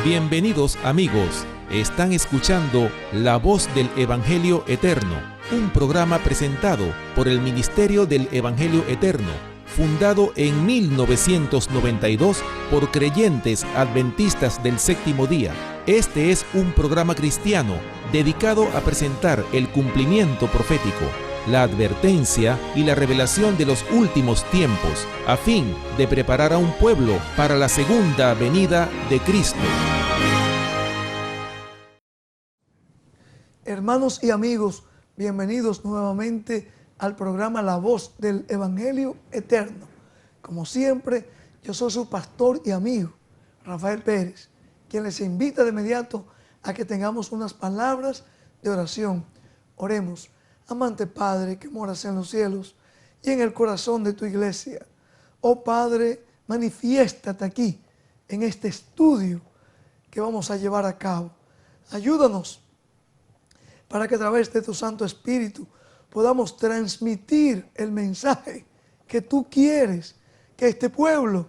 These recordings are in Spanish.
Bienvenidos amigos, están escuchando La Voz del Evangelio Eterno, un programa presentado por el Ministerio del Evangelio Eterno, fundado en 1992 por creyentes adventistas del séptimo día. Este es un programa cristiano dedicado a presentar el cumplimiento profético, la advertencia y la revelación de los últimos tiempos, a fin de preparar a un pueblo para la segunda venida de Cristo. Hermanos y amigos, bienvenidos nuevamente al programa La Voz del Evangelio Eterno. Como siempre, yo soy su pastor y amigo, Rafael Pérez, quien les invita de inmediato a que tengamos unas palabras de oración. Oremos. Amante Padre que moras en los cielos y en el corazón de tu iglesia. Oh Padre, manifiéstate aquí en este estudio que vamos a llevar a cabo. Ayúdanos para que a través de tu Santo Espíritu podamos transmitir el mensaje que tú quieres que este pueblo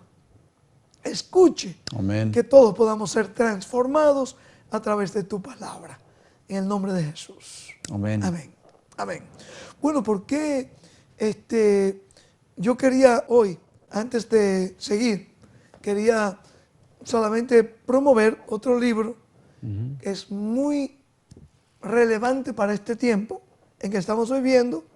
escuche. Amén. Que todos podamos ser transformados a través de tu palabra. En el nombre de Jesús. Amén. Amén. Amén. Bueno, ¿por qué yo quería hoy, antes de seguir, quería solamente promover otro libro que es muy relevante para este tiempo en que estamos viviendo?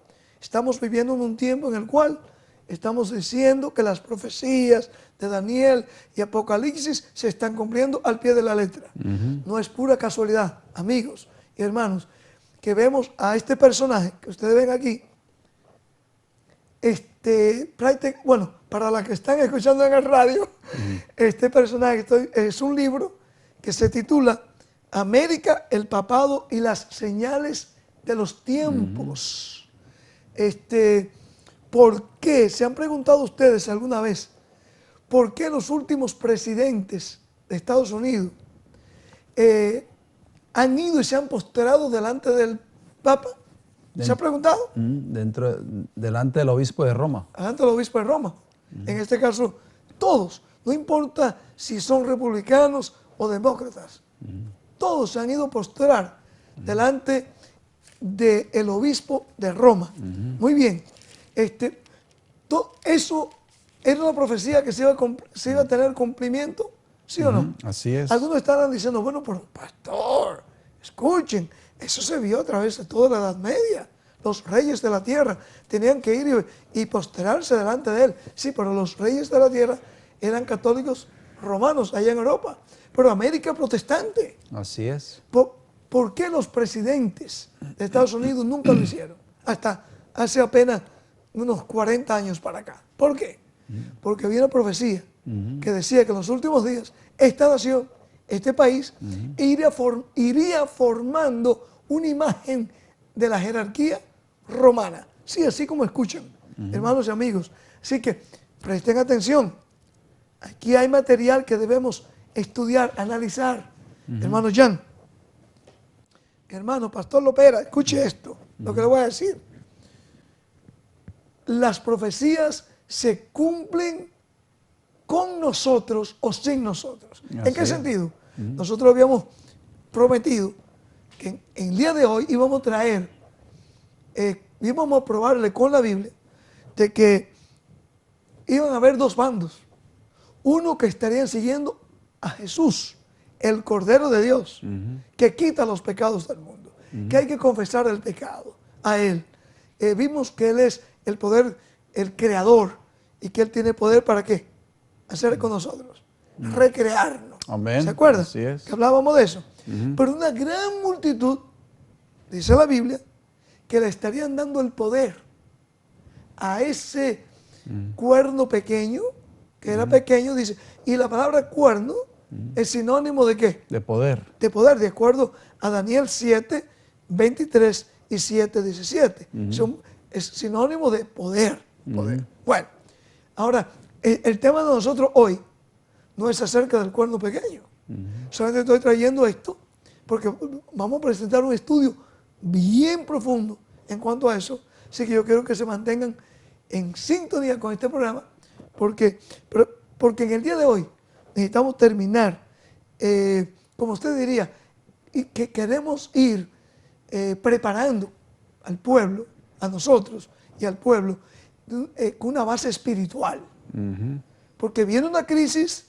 Estamos viviendo en un tiempo en el cual estamos diciendo que las profecías de Daniel y Apocalipsis se están cumpliendo al pie de la letra. No es pura casualidad, amigos y hermanos, que vemos a este personaje que ustedes ven aquí. Bueno, para las que están escuchando en el radio, este personaje es un libro que se titula América, el papado y las señales de los tiempos. ¿Por qué? ¿Se han preguntado ustedes alguna vez por qué los últimos presidentes de Estados Unidos han ido y se han postrado delante del Papa? ¿Se ha preguntado? Delante del obispo de Roma. Delante del obispo de Roma. En este caso, todos. No importa si son republicanos o demócratas. Todos se han ido a postrar delante del obispo de Roma. Muy bien. Eso era una profecía que se iba a tener cumplimiento. ¿Sí o no? Así es. Algunos estarán diciendo, bueno, pero pastor, escuchen, eso se vio a través de toda la Edad Media. Los reyes de la tierra tenían que ir y postrarse delante de él. Sí, pero los reyes de la tierra eran católicos romanos allá en Europa, pero América protestante. Así es. ¿Por qué los presidentes de Estados Unidos nunca lo hicieron? Hasta hace apenas unos 40 años para acá. ¿Por qué? Porque había una profecía que decía que en los últimos días esta nación, este país, iría formando una imagen de la jerarquía romana. Sí, así como escuchan, hermanos y amigos. Así que presten atención. Aquí hay material que debemos estudiar, analizar. Hermano Jan, hermano Pastor Lopera, escuche esto, lo que le voy a decir. Las profecías se cumplen con nosotros o sin nosotros. ¿En qué sentido? Nosotros habíamos prometido que en el día de hoy íbamos a traer, íbamos a probarle con la Biblia de que iban a haber dos bandos. Uno que estarían siguiendo a Jesús, el Cordero de Dios, que quita los pecados del mundo, que hay que confesar el pecado a Él. Vimos que Él es el poder, el creador, y que Él tiene poder para ¿qué? Hacer con nosotros, recrearnos. Amén. ¿Se acuerdan? Así es. Que hablábamos de eso. Pero una gran multitud, dice la Biblia, que le estarían dando el poder a ese cuerno pequeño, que era pequeño, dice, y la palabra cuerno es sinónimo de ¿qué? De poder. De poder, de acuerdo a Daniel 7, 23 y 7, 17. Es sinónimo de poder. Bueno, ahora, el tema de nosotros hoy no es acerca del cuerno pequeño. Solamente estoy trayendo esto porque vamos a presentar un estudio bien profundo en cuanto a eso. Así que yo quiero que se mantengan en sintonía con este programa porque en el día de hoy necesitamos terminar como usted diría, y que queremos ir preparando al pueblo, a nosotros y al pueblo, con una base espiritual. Porque viene una crisis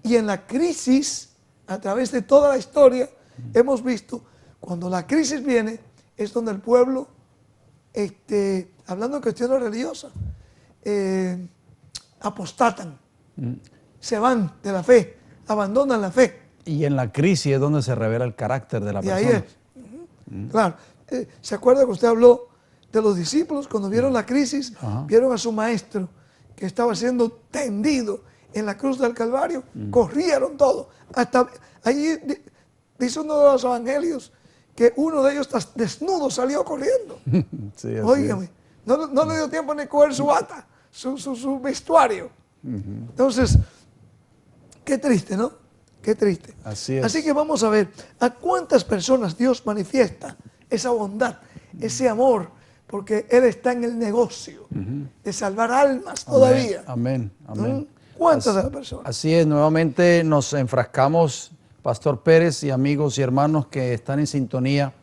y en la crisis, a través de toda la historia, hemos visto, cuando la crisis viene, es donde el pueblo, hablando de cuestiones religiosas, apostatan, se van de la fe, abandonan la fe. Y en la crisis es donde se revela el carácter de la Y persona. ahí es. Claro. ¿Se acuerda que usted habló de los discípulos cuando vieron la crisis? Vieron a su maestro que estaba siendo tendido en la cruz del Calvario, corrieron todos. Hasta allí dice uno de los evangelios que uno de ellos desnudo salió corriendo. Sí, así Óigame, es. no le dio tiempo ni coger su bata, su vestuario. Entonces, qué triste, ¿no? Qué triste. Así es. Así que vamos a ver a cuántas personas Dios manifiesta esa bondad, ese amor, porque Él está en el negocio de salvar almas todavía. Amén, amén. ¿Cuántas de las personas? Así es, nuevamente nos enfrascamos, Pastor Pérez y amigos y hermanos que están en sintonía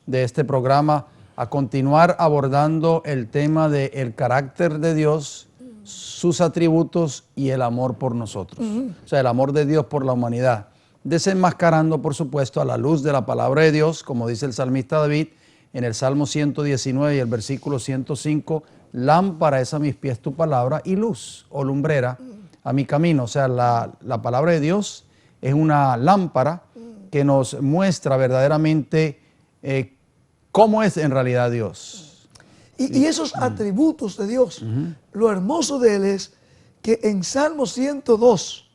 de este programa, a continuar abordando el tema del carácter de Dios, sus atributos y el amor por nosotros. O sea, el amor de Dios por la humanidad. Desenmascarando, por supuesto, a la luz de la palabra de Dios, como dice el salmista David en el Salmo 119 y el versículo 105, lámpara es a mis pies tu palabra y luz o lumbrera a mi camino. O sea, la palabra de Dios es una lámpara que nos muestra verdaderamente cómo es en realidad Dios. Y esos atributos de Dios, lo hermoso de Él es que en Salmo 102,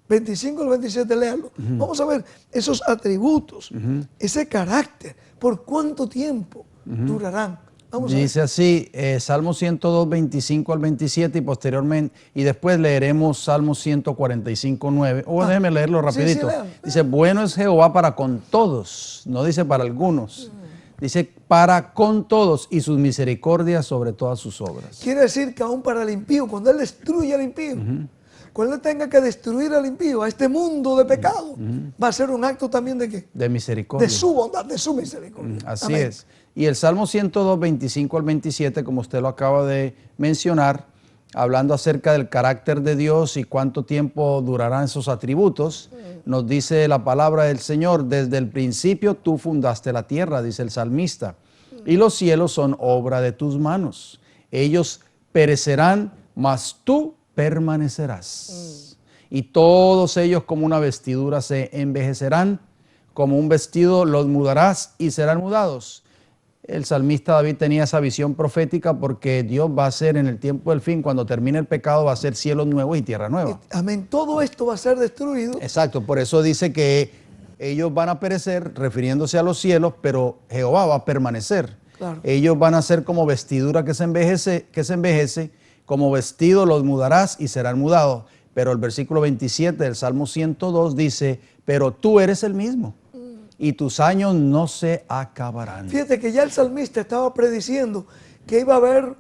25 al 27, léalo. Vamos a ver esos atributos, ese carácter, por cuánto tiempo durarán. Vamos a ver. Dice así, Salmo 102, 25 al 27 y posteriormente, y después leeremos Salmo 145, 9. Déjeme leerlo rapidito. léalo. Dice, bueno es Jehová para con todos, no dice para algunos. Dice, para con todos y sus misericordias sobre todas sus obras. Quiere decir que aún para el impío, cuando Él destruye al impío, cuando Él tenga que destruir al impío, a este mundo de pecado, va a ser un acto también de ¿qué? De misericordia. De su bondad, de su misericordia. Así Amén. es. Y el Salmo 102, 25 al 27, como usted lo acaba de mencionar, hablando acerca del carácter de Dios y cuánto tiempo durarán esos atributos, nos dice la palabra del Señor, desde el principio tú fundaste la tierra, dice el salmista, y los cielos son obra de tus manos. Ellos perecerán, mas tú permanecerás. Y todos ellos como una vestidura se envejecerán, como un vestido los mudarás y serán mudados. El salmista David tenía esa visión profética porque Dios va a hacer en el tiempo del fin, cuando termine el pecado, va a hacer cielos nuevos y tierra nueva. Amén. Todo esto va a ser destruido. Exacto, por eso dice que ellos van a perecer, refiriéndose a los cielos, pero Jehová va a permanecer. Claro. Ellos van a ser como vestidura que se envejece, como vestido los mudarás y serán mudados. Pero el versículo 27 del Salmo 102 dice, pero tú eres el mismo y tus años no se acabarán. Fíjate que ya el salmista estaba prediciendo que iba a haber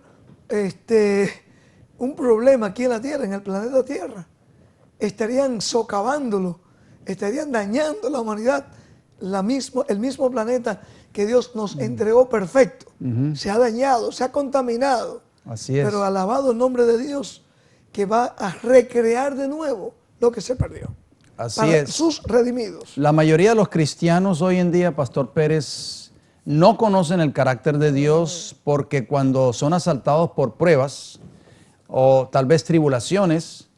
un problema aquí en la tierra, en el planeta Tierra. Estarían socavándolo, estarían dañando la humanidad, el mismo planeta que Dios nos entregó perfecto. Se ha dañado, se ha contaminado. Así es. Pero alabado el nombre de Dios, que va a recrear de nuevo lo que se perdió. Así para es. sus redimidos. La mayoría de los cristianos hoy en día, Pastor Pérez, no conocen el carácter de Dios porque cuando son asaltados por pruebas o tal vez tribulaciones,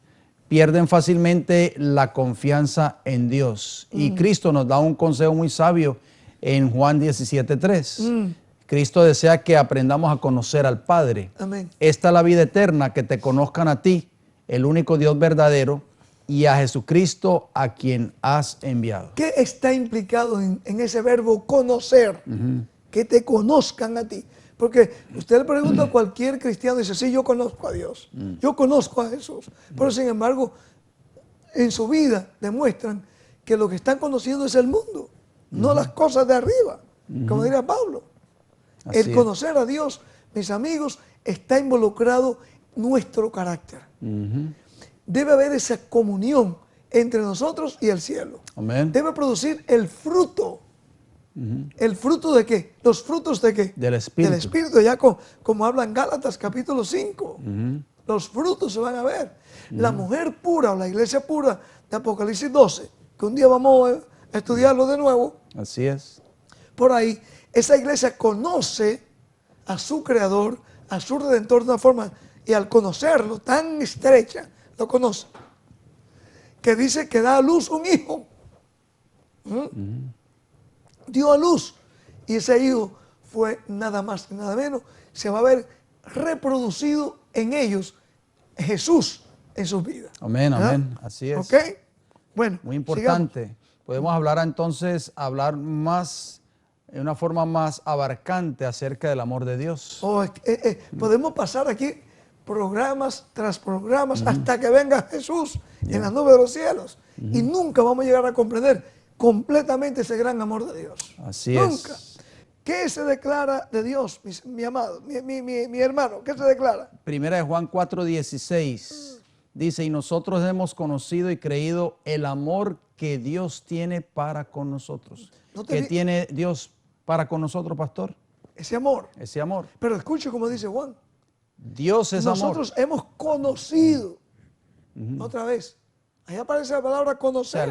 pierden fácilmente la confianza en Dios. Y Cristo nos da un consejo muy sabio en Juan 17:3. Cristo desea que aprendamos a conocer al Padre. Amén. Esta es la vida eterna, que te conozcan a ti, el único Dios verdadero, y a Jesucristo a quien has enviado. ¿Qué está implicado en ese verbo conocer? Que te conozcan a ti. Porque usted le pregunta a cualquier cristiano y dice, sí, yo conozco a Dios, yo conozco a Jesús. Pero sin embargo, en su vida demuestran que lo que están conociendo es el mundo, no las cosas de arriba, como diría Pablo. Así El es. conocer a Dios, mis amigos, está involucrado nuestro carácter. Debe haber esa comunión entre nosotros y el cielo. Amén. Debe producir el fruto. ¿El fruto de qué? ¿Los frutos de qué? Del Espíritu. Del Espíritu, ya como habla en Gálatas capítulo 5. Los frutos se van a ver. La mujer pura o la iglesia pura de Apocalipsis 12, que un día vamos a estudiarlo de nuevo. Así es. Por ahí, esa iglesia conoce a su Creador, a su Redentor de una forma, y al conocerlo tan estrecha, lo conoce, que dice que da a luz un hijo. Dio a luz, y ese hijo fue nada más y nada menos, se va a ver reproducido en ellos Jesús en sus vidas. Amén, ¿verdad? amén. Así es. ¿Ok? Bueno, Muy importante. sigamos. Podemos hablar entonces, más, en una forma más abarcante acerca del amor de Dios. Podemos pasar aquí programas tras programas hasta que venga Jesús en las nubes de los cielos. Y nunca vamos a llegar a comprender completamente ese gran amor de Dios. Así nunca. es. ¿Qué se declara de Dios, mi amado, mi hermano? ¿Qué se declara? Primera de Juan 4:16 dice, y nosotros hemos conocido y creído el amor que Dios tiene para con nosotros. ¿Qué tiene Dios para con nosotros, pastor? Ese amor. Ese amor. Pero escuche como dice Juan. Dios es amor. Nosotros hemos conocido. Otra vez. Ahí aparece la palabra O conocer. sea,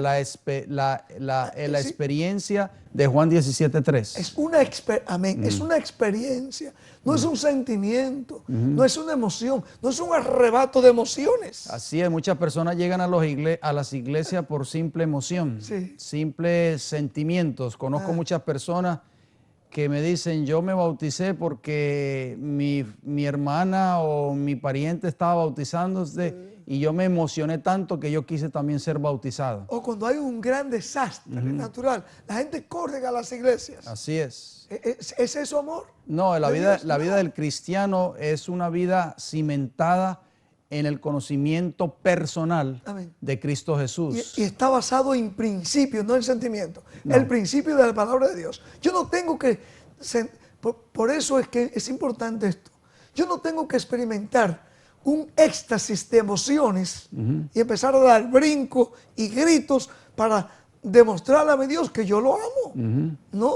la experiencia de Juan 17:3. Es una es una experiencia, no es un sentimiento, no es una emoción, no es un arrebato de emociones. Así es, muchas personas llegan a las iglesias por simple emoción, Sí. simples sentimientos. Conozco muchas personas que me dicen, yo me bauticé porque mi hermana o mi pariente estaba bautizándose y yo me emocioné tanto que yo quise también ser bautizado. O cuando hay un gran desastre natural, la gente corre a las iglesias. Así es. ¿Es eso amor? No, la ¿De vida, Dios? la vida No. del cristiano es una vida cimentada en el conocimiento personal Amén. de Cristo Jesús. Y está basado en principios, no en sentimientos. El principio de la palabra de Dios. Yo no tengo que, por eso es que es importante esto. Yo no tengo que experimentar un éxtasis de emociones y empezar a dar brincos y gritos para demostrarle a mi Dios que yo lo amo. No,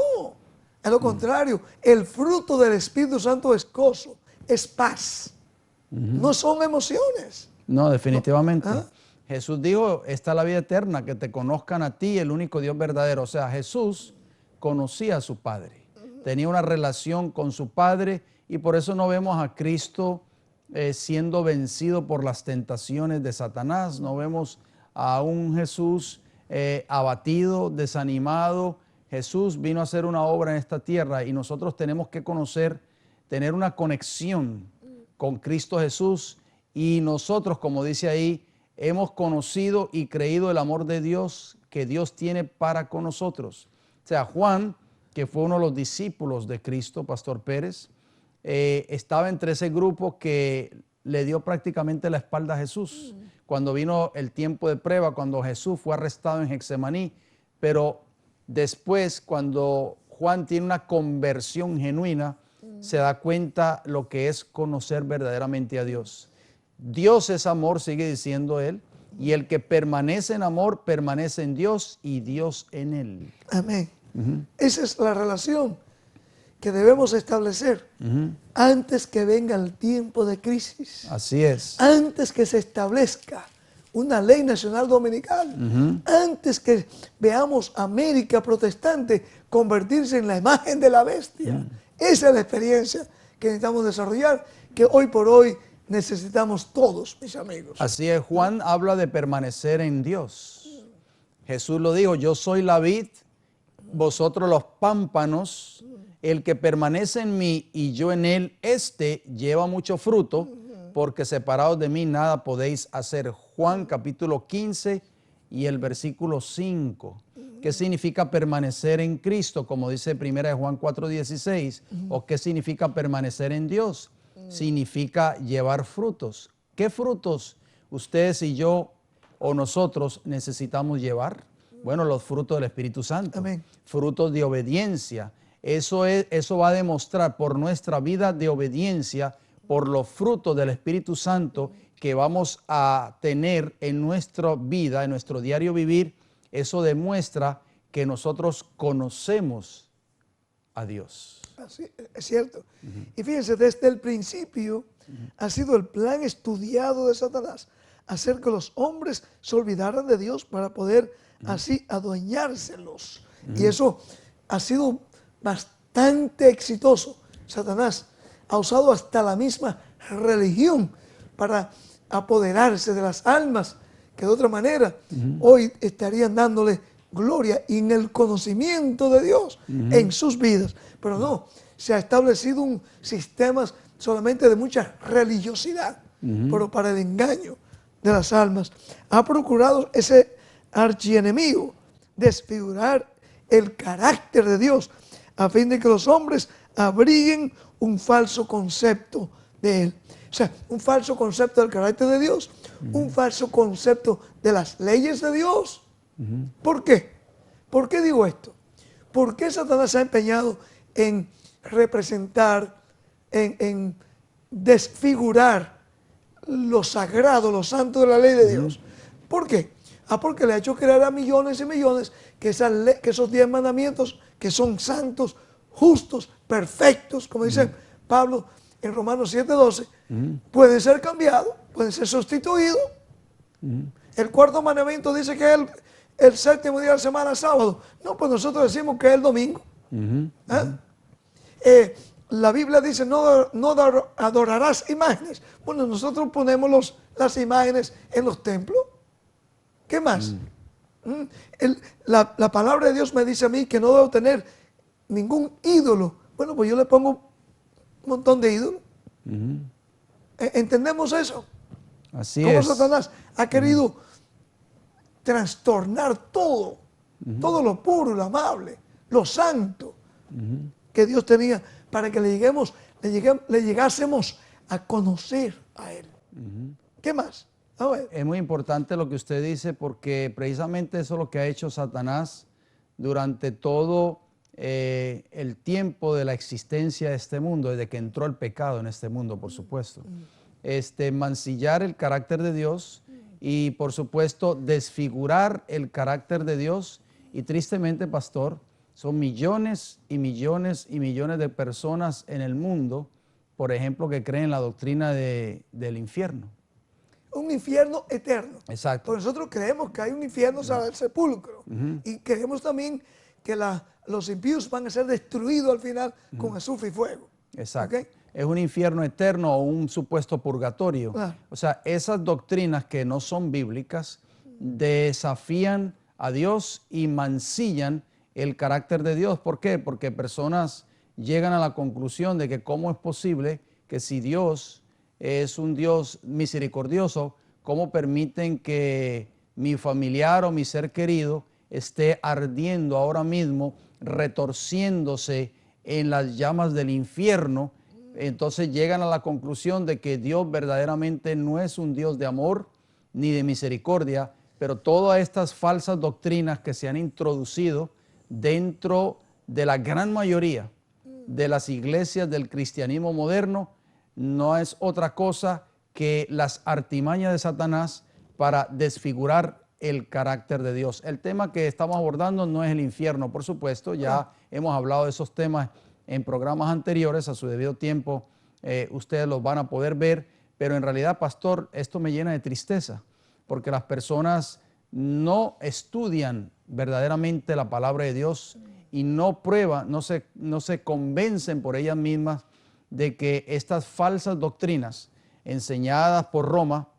a lo contrario, el fruto del Espíritu Santo es gozo, es paz. No son emociones. No, definitivamente. ¿Ah? Jesús dijo, esta es la vida eterna, que te conozcan a ti, el único Dios verdadero. O sea, Jesús conocía a su Padre, tenía una relación con su Padre y por eso no vemos a Cristo siendo vencido por las tentaciones de Satanás. No vemos a un Jesús abatido, desanimado. Jesús vino a hacer una obra en esta tierra y nosotros tenemos que conocer, tener una conexión con Cristo Jesús y nosotros, como dice ahí, hemos conocido y creído el amor de Dios que Dios tiene para con nosotros. O sea, Juan, que fue uno de los discípulos de Cristo, Pastor Pérez, estaba entre ese grupo que le dio prácticamente la espalda a Jesús. Cuando vino el tiempo de prueba, cuando Jesús fue arrestado en Getsemaní, pero después, cuando Juan tiene una conversión genuina, se da cuenta lo que es conocer verdaderamente a Dios. Dios es amor, sigue diciendo él, y el que permanece en amor, permanece en Dios y Dios en él. Amén. Esa es la relación que debemos establecer antes que venga el tiempo de crisis. Así es. Antes que se establezca una ley nacional dominical. Antes que veamos América protestante convertirse en la imagen de la bestia. Esa es la experiencia que necesitamos desarrollar, que hoy por hoy necesitamos todos, mis amigos. Así es, Juan habla de permanecer en Dios. Jesús lo dijo, yo soy la vid, vosotros los pámpanos, el que permanece en mí y yo en él, este lleva mucho fruto, porque separados de mí nada podéis hacer. Juan capítulo 15 y el versículo 5. ¿Qué significa permanecer en Cristo? Como dice 1 Juan 4:16. ¿O qué significa permanecer en Dios? Significa llevar frutos. ¿Qué frutos ustedes y yo o nosotros necesitamos llevar? Bueno, los frutos del Espíritu Santo. Amén. Frutos de obediencia. Eso va a demostrar por nuestra vida de obediencia, por los frutos del Espíritu Santo, que vamos a tener en nuestra vida, en nuestro diario vivir, eso demuestra que nosotros conocemos a Dios. Así, es cierto. Y fíjense, desde el principio ha sido el plan estudiado de Satanás hacer que los hombres se olvidaran de Dios para poder así adueñárselos. Y eso ha sido bastante exitoso. Satanás ha usado hasta la misma religión para apoderarse de las almas que de otra manera hoy estarían dándole gloria y en el conocimiento de Dios en sus vidas. Pero no, se ha establecido un sistema solamente de mucha religiosidad, pero para el engaño de las almas. Ha procurado ese archienemigo desfigurar el carácter de Dios a fin de que los hombres abriguen un falso concepto de Él. O sea, un falso concepto del carácter de Dios, un falso concepto de las leyes de Dios. ¿Por qué? ¿Por qué digo esto? ¿Por qué Satanás se ha empeñado en representar, en desfigurar lo sagrado, lo santo de la ley de Dios? ¿Por qué? Porque le ha hecho creer a millones y millones que esos 10 mandamientos que son santos, justos, perfectos, como dice Pablo en Romanos 7:12, pueden ser cambiados, pueden ser sustituidos. El cuarto mandamiento dice que es el séptimo día de la semana, sábado. No, pues nosotros decimos que es el domingo. La Biblia dice no adorarás imágenes. Bueno, nosotros ponemos las imágenes en los templos. ¿Qué más? La palabra de Dios me dice a mí que no debo tener ningún ídolo. Bueno, pues yo le pongo un montón de ídolos. ¿Entendemos eso? Así Cómo es. Satanás ha querido trastornar todo, todo lo puro, lo amable, lo santo que Dios tenía para que le llegásemos a conocer a Él. ¿Qué más? A ver. Es muy importante lo que usted dice porque precisamente eso es lo que ha hecho Satanás durante todo el tiempo de la existencia de este mundo, desde que entró el pecado en este mundo, por supuesto. Mancillar el carácter de Dios y, por supuesto, desfigurar el carácter de Dios. Y tristemente, pastor, son millones y millones y millones de personas en el mundo, por ejemplo, que creen la doctrina del infierno. Un infierno eterno. Exacto. Porque nosotros creemos que hay un infierno, o sea, el sepulcro. Y creemos también que los impíos van a ser destruidos al final con azufre y fuego. Exacto. ¿Okay? Es un infierno eterno o un supuesto purgatorio. Claro. O sea, esas doctrinas que no son bíblicas desafían a Dios y mancillan el carácter de Dios. ¿Por qué? Porque personas llegan a la conclusión de que cómo es posible que si Dios es un Dios misericordioso, ¿cómo permiten que mi familiar o mi ser querido esté ardiendo ahora mismo, retorciéndose en las llamas del infierno? Entonces llegan a la conclusión de que Dios verdaderamente no es un Dios de amor ni de misericordia, pero todas estas falsas doctrinas que se han introducido dentro de la gran mayoría de las iglesias del cristianismo moderno no es otra cosa que las artimañas de Satanás para desfigurar el carácter de Dios. El tema que estamos abordando no es el infierno, por supuesto, ya hemos hablado de esos temas en programas anteriores, a su debido tiempo ustedes los van a poder ver, pero en realidad, pastor, esto me llena de tristeza, porque las personas no estudian verdaderamente la palabra de Dios y no prueban, no se convencen por ellas mismas de que estas falsas doctrinas enseñadas por Roma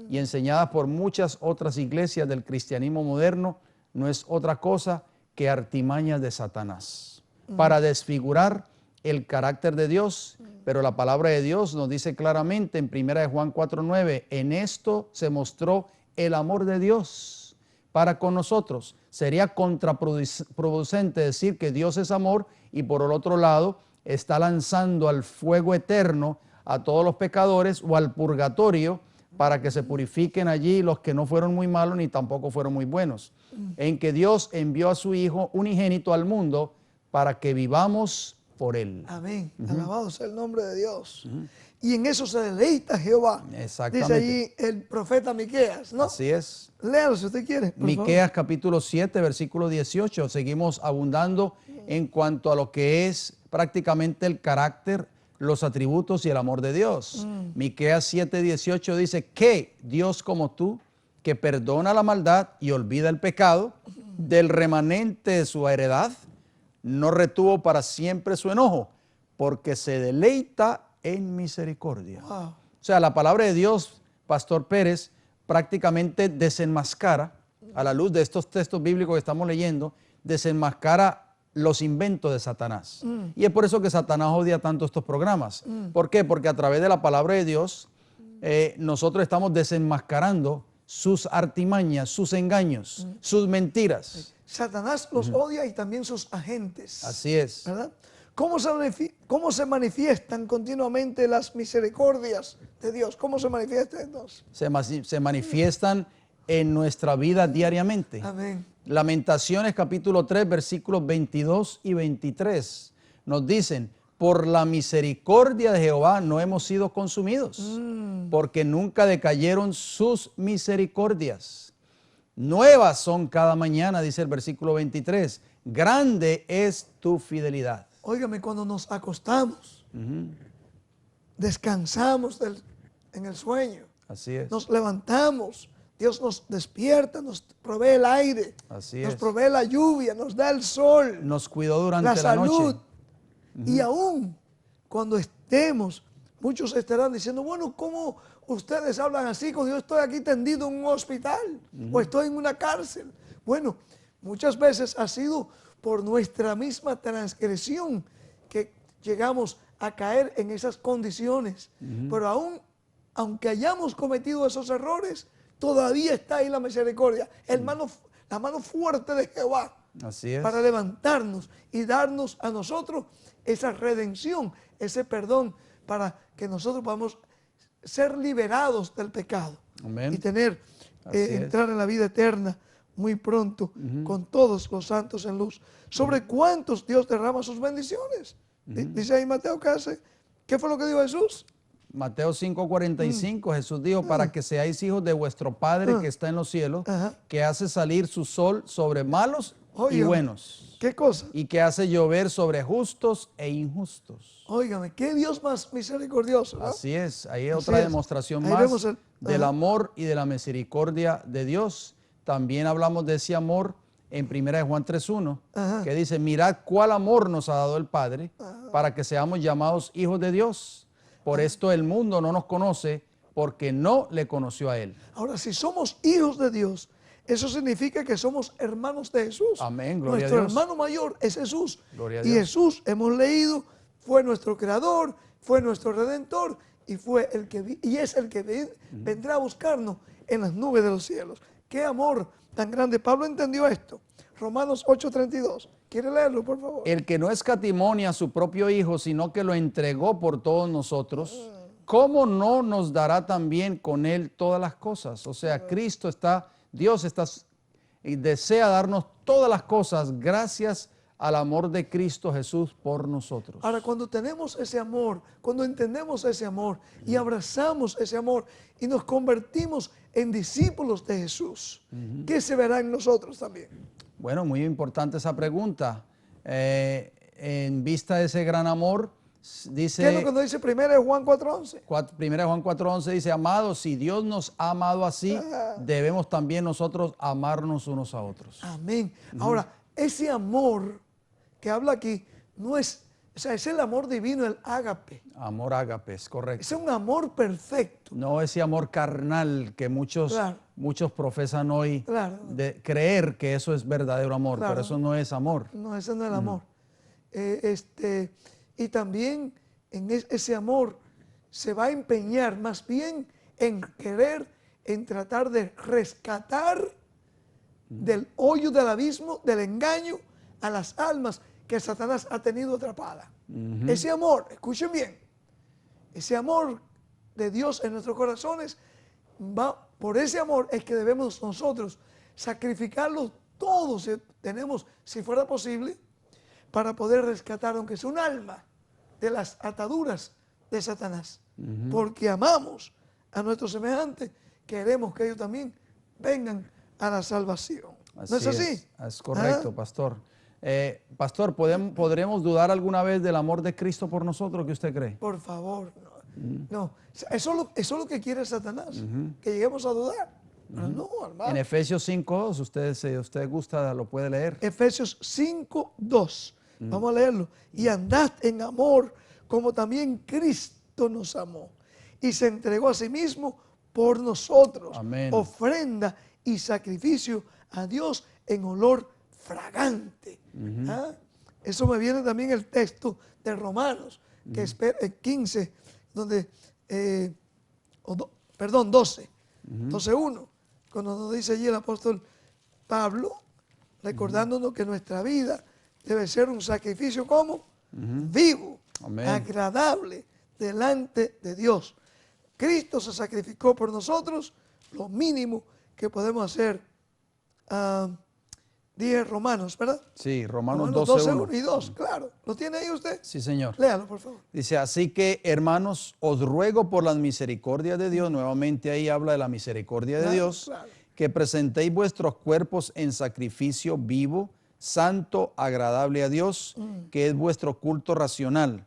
y enseñadas por muchas otras iglesias del cristianismo moderno no es otra cosa que artimañas de Satanás para desfigurar el carácter de Dios. Pero la palabra de Dios nos dice claramente en 1 Juan 4:9, en esto se mostró el amor de Dios para con nosotros. Sería contraproducente decir que Dios es amor y por el otro lado está lanzando al fuego eterno a todos los pecadores o al purgatorio para que se purifiquen allí los que no fueron muy malos ni tampoco fueron muy buenos. En que Dios envió a su Hijo unigénito al mundo para que vivamos por él. Amén. Alabado sea el nombre de Dios. Y en eso se deleita Jehová. Exactamente. Dice allí el profeta Miqueas, ¿no? Así es. Léalo si usted quiere. por Miqueas capítulo 7, versículo 18. Seguimos abundando en cuanto a lo que es prácticamente el carácter, los atributos y el amor de Dios. Miqueas 7, 18 dice que Dios como tú, que perdona la maldad y olvida el pecado, del remanente de su heredad, no retuvo para siempre su enojo, porque se deleita en misericordia. Wow. O sea, la palabra de Dios, Pastor Pérez, prácticamente desenmascara, a la luz de estos textos bíblicos que estamos leyendo, desenmascara los inventos de Satanás. Y es por eso que Satanás odia tanto estos programas. ¿Por qué? Porque a través de la palabra de Dios, nosotros estamos desenmascarando sus artimañas, sus engaños, sus mentiras. Satanás los odia y también sus agentes. Así es. ¿Verdad? ¿Cómo se manifiestan continuamente las misericordias de Dios? ¿Cómo se manifiestan entonces? Se manifiestan en nuestra vida diariamente. Amén. Lamentaciones capítulo 3, versículos 22 y 23 nos dicen: por la misericordia de Jehová no hemos sido consumidos, porque nunca decayeron sus misericordias. Nuevas son cada mañana, dice el versículo 23. Grande es tu fidelidad. Óigame, cuando nos acostamos, descansamos en el sueño, Así es. nos levantamos, Dios nos despierta, nos provee el aire, Así nos es. provee la lluvia, nos da el sol, Nos cuidó durante la la salud. noche. Y aún cuando estemos, muchos estarán diciendo, bueno, ¿cómo ustedes hablan así cuando yo estoy aquí tendido en un hospital o estoy en una cárcel? Bueno, muchas veces ha sido por nuestra misma transgresión que llegamos a caer en esas condiciones. Pero aún, aunque hayamos cometido esos errores, todavía está ahí la misericordia, la mano fuerte de Jehová. Así es. Para levantarnos y darnos a nosotros esa redención, ese perdón, para que nosotros podamos ser liberados del pecado. Amén. Y tener, Así es. entrar en la vida eterna muy pronto con todos los santos en luz. ¿Sobre cuántos Dios derrama sus bendiciones? Dice ahí Mateo casi, ¿qué fue lo que dijo Jesús? Mateo 5:45, Jesús dijo: para que seáis hijos de vuestro Padre que está en los cielos, que hace salir su sol sobre malos y Óigame, buenos, ¿qué cosa? y que hace llover sobre justos e injustos. Óigame, qué Dios más misericordioso, ¿no? Así es, ahí es Así otra es. demostración Ahí más vemos del amor y de la misericordia de Dios. También hablamos de ese amor en 1 Juan 3:1, que dice: mirad cuál amor nos ha dado el Padre para que seamos llamados hijos de Dios. Por esto el mundo no nos conoce, porque no le conoció a Él. Ahora, si somos hijos de Dios, eso significa que somos hermanos de Jesús. Amén, gloria a Nuestro Dios. hermano mayor es Jesús. Gloria a Y Dios. Jesús, hemos leído, fue nuestro creador, fue nuestro redentor y fue el que y es el que vendrá a buscarnos en las nubes de los cielos. Qué amor tan grande. Pablo entendió esto. Romanos 8:32. ¿Quiere leerlo, por favor? El que no escatimó ni a su propio Hijo, sino que lo entregó por todos nosotros, ¿cómo no nos dará también con Él todas las cosas? O sea, Dios está y desea darnos todas las cosas gracias al amor de Cristo Jesús por nosotros. Ahora, cuando tenemos ese amor, cuando entendemos ese amor y abrazamos ese amor y nos convertimos en discípulos de Jesús, ¿qué se verá en nosotros también? Bueno, muy importante esa pregunta. En vista de ese gran amor, dice... ¿Qué es lo que nos dice 1 Juan 4:11? 1 Juan 4:11 dice: amados, si Dios nos ha amado así, debemos también nosotros amarnos unos a otros. Amén. Ahora, ese amor que habla aquí no es, o sea, es el amor divino, el ágape. Amor ágape, es correcto. Es un amor perfecto. No ese amor carnal que muchos profesan hoy, de creer que eso es verdadero amor, pero eso no es amor. No, ese no es el amor. Y también en ese amor se va a empeñar más bien en querer, en tratar de rescatar del hoyo del abismo, del engaño, a las almas que Satanás ha tenido atrapadas. Ese amor, escuchen bien, ese amor de Dios en nuestros corazones, por ese amor es que debemos nosotros sacrificarlo todo, si fuera posible, para poder rescatar, aunque sea un alma, de las ataduras de Satanás. Porque amamos a nuestros semejantes, queremos que ellos también vengan a la salvación. ¿No es así? Es correcto, pastor. Pastor, ¿podremos dudar alguna vez del amor de Cristo por nosotros? ¿Qué usted cree? Por favor, no. Eso es lo que quiere Satanás, que lleguemos a dudar. Pero no, hermano. En Efesios 5:2, si usted gusta, lo puede leer. Efesios 5:2. Vamos a leerlo. Y andad en amor, como también Cristo nos amó y se entregó a sí mismo por nosotros. Amén. Ofrenda y sacrificio a Dios en olor fragante. Eso me viene también el texto de Romanos, que es 15, donde, 12, 12:1, cuando nos dice allí el apóstol Pablo, recordándonos que nuestra vida debe ser un sacrificio como vivo, Amén. agradable delante de Dios. Cristo se sacrificó por nosotros, lo mínimo que podemos hacer. 10 Romanos, ¿verdad? Sí, Romanos 12:1 y 2, claro. ¿Lo tiene ahí usted? Sí, señor. Léalo, por favor. Dice, así que, hermanos, os ruego por las misericordias de Dios, nuevamente ahí habla de la misericordia de Dios, claro. que presentéis vuestros cuerpos en sacrificio vivo, santo, agradable a Dios, que es vuestro culto racional.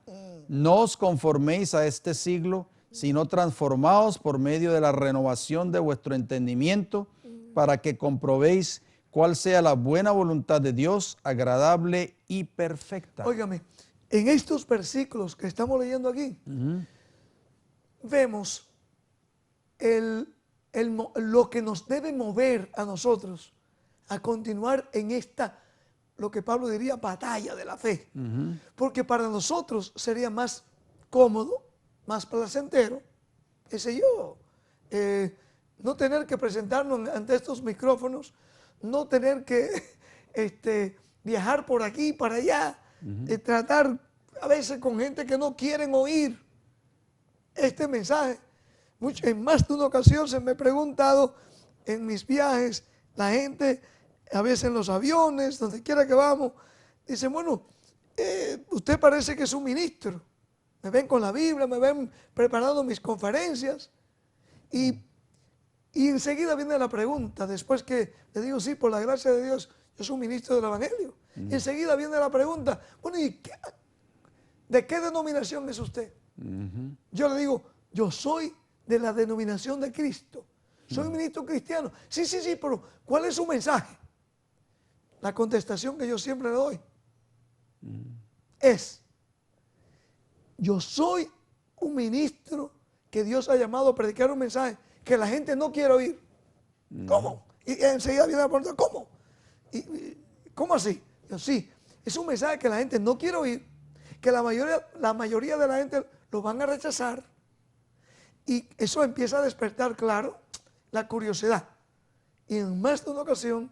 No os conforméis a este siglo, sino transformaos por medio de la renovación de vuestro entendimiento, para que comprobéis cuál sea la buena voluntad de Dios, agradable y perfecta. Óigame, en estos versículos que estamos leyendo aquí, vemos lo que nos debe mover a nosotros a continuar en esta, lo que Pablo diría, batalla de la fe. Porque para nosotros sería más cómodo, más placentero, qué sé yo, no tener que presentarnos ante estos micrófonos, no tener que viajar por aquí y para allá, tratar a veces con gente que no quieren oír este mensaje. En más de una ocasión se me ha preguntado en mis viajes, la gente, a veces en los aviones, donde quiera que vamos, dice, bueno, usted parece que es un ministro. Me ven con la Biblia, me ven preparando mis conferencias y enseguida viene la pregunta, después que le digo, sí, por la gracia de Dios, yo soy un ministro del Evangelio. Y enseguida viene la pregunta, bueno, ¿y de qué denominación es usted? Yo le digo, yo soy de la denominación de Cristo. Soy un ministro cristiano. Sí, pero ¿cuál es su mensaje? La contestación que yo siempre le doy es, yo soy un ministro que Dios ha llamado a predicar un mensaje que la gente no quiere oír. ¿Cómo? Y enseguida viene la pregunta, ¿cómo? ¿Cómo así? Yo, sí, es un mensaje que la gente no quiere oír, que la mayoría de la gente lo van a rechazar, y eso empieza a despertar, claro, la curiosidad. Y en más de una ocasión,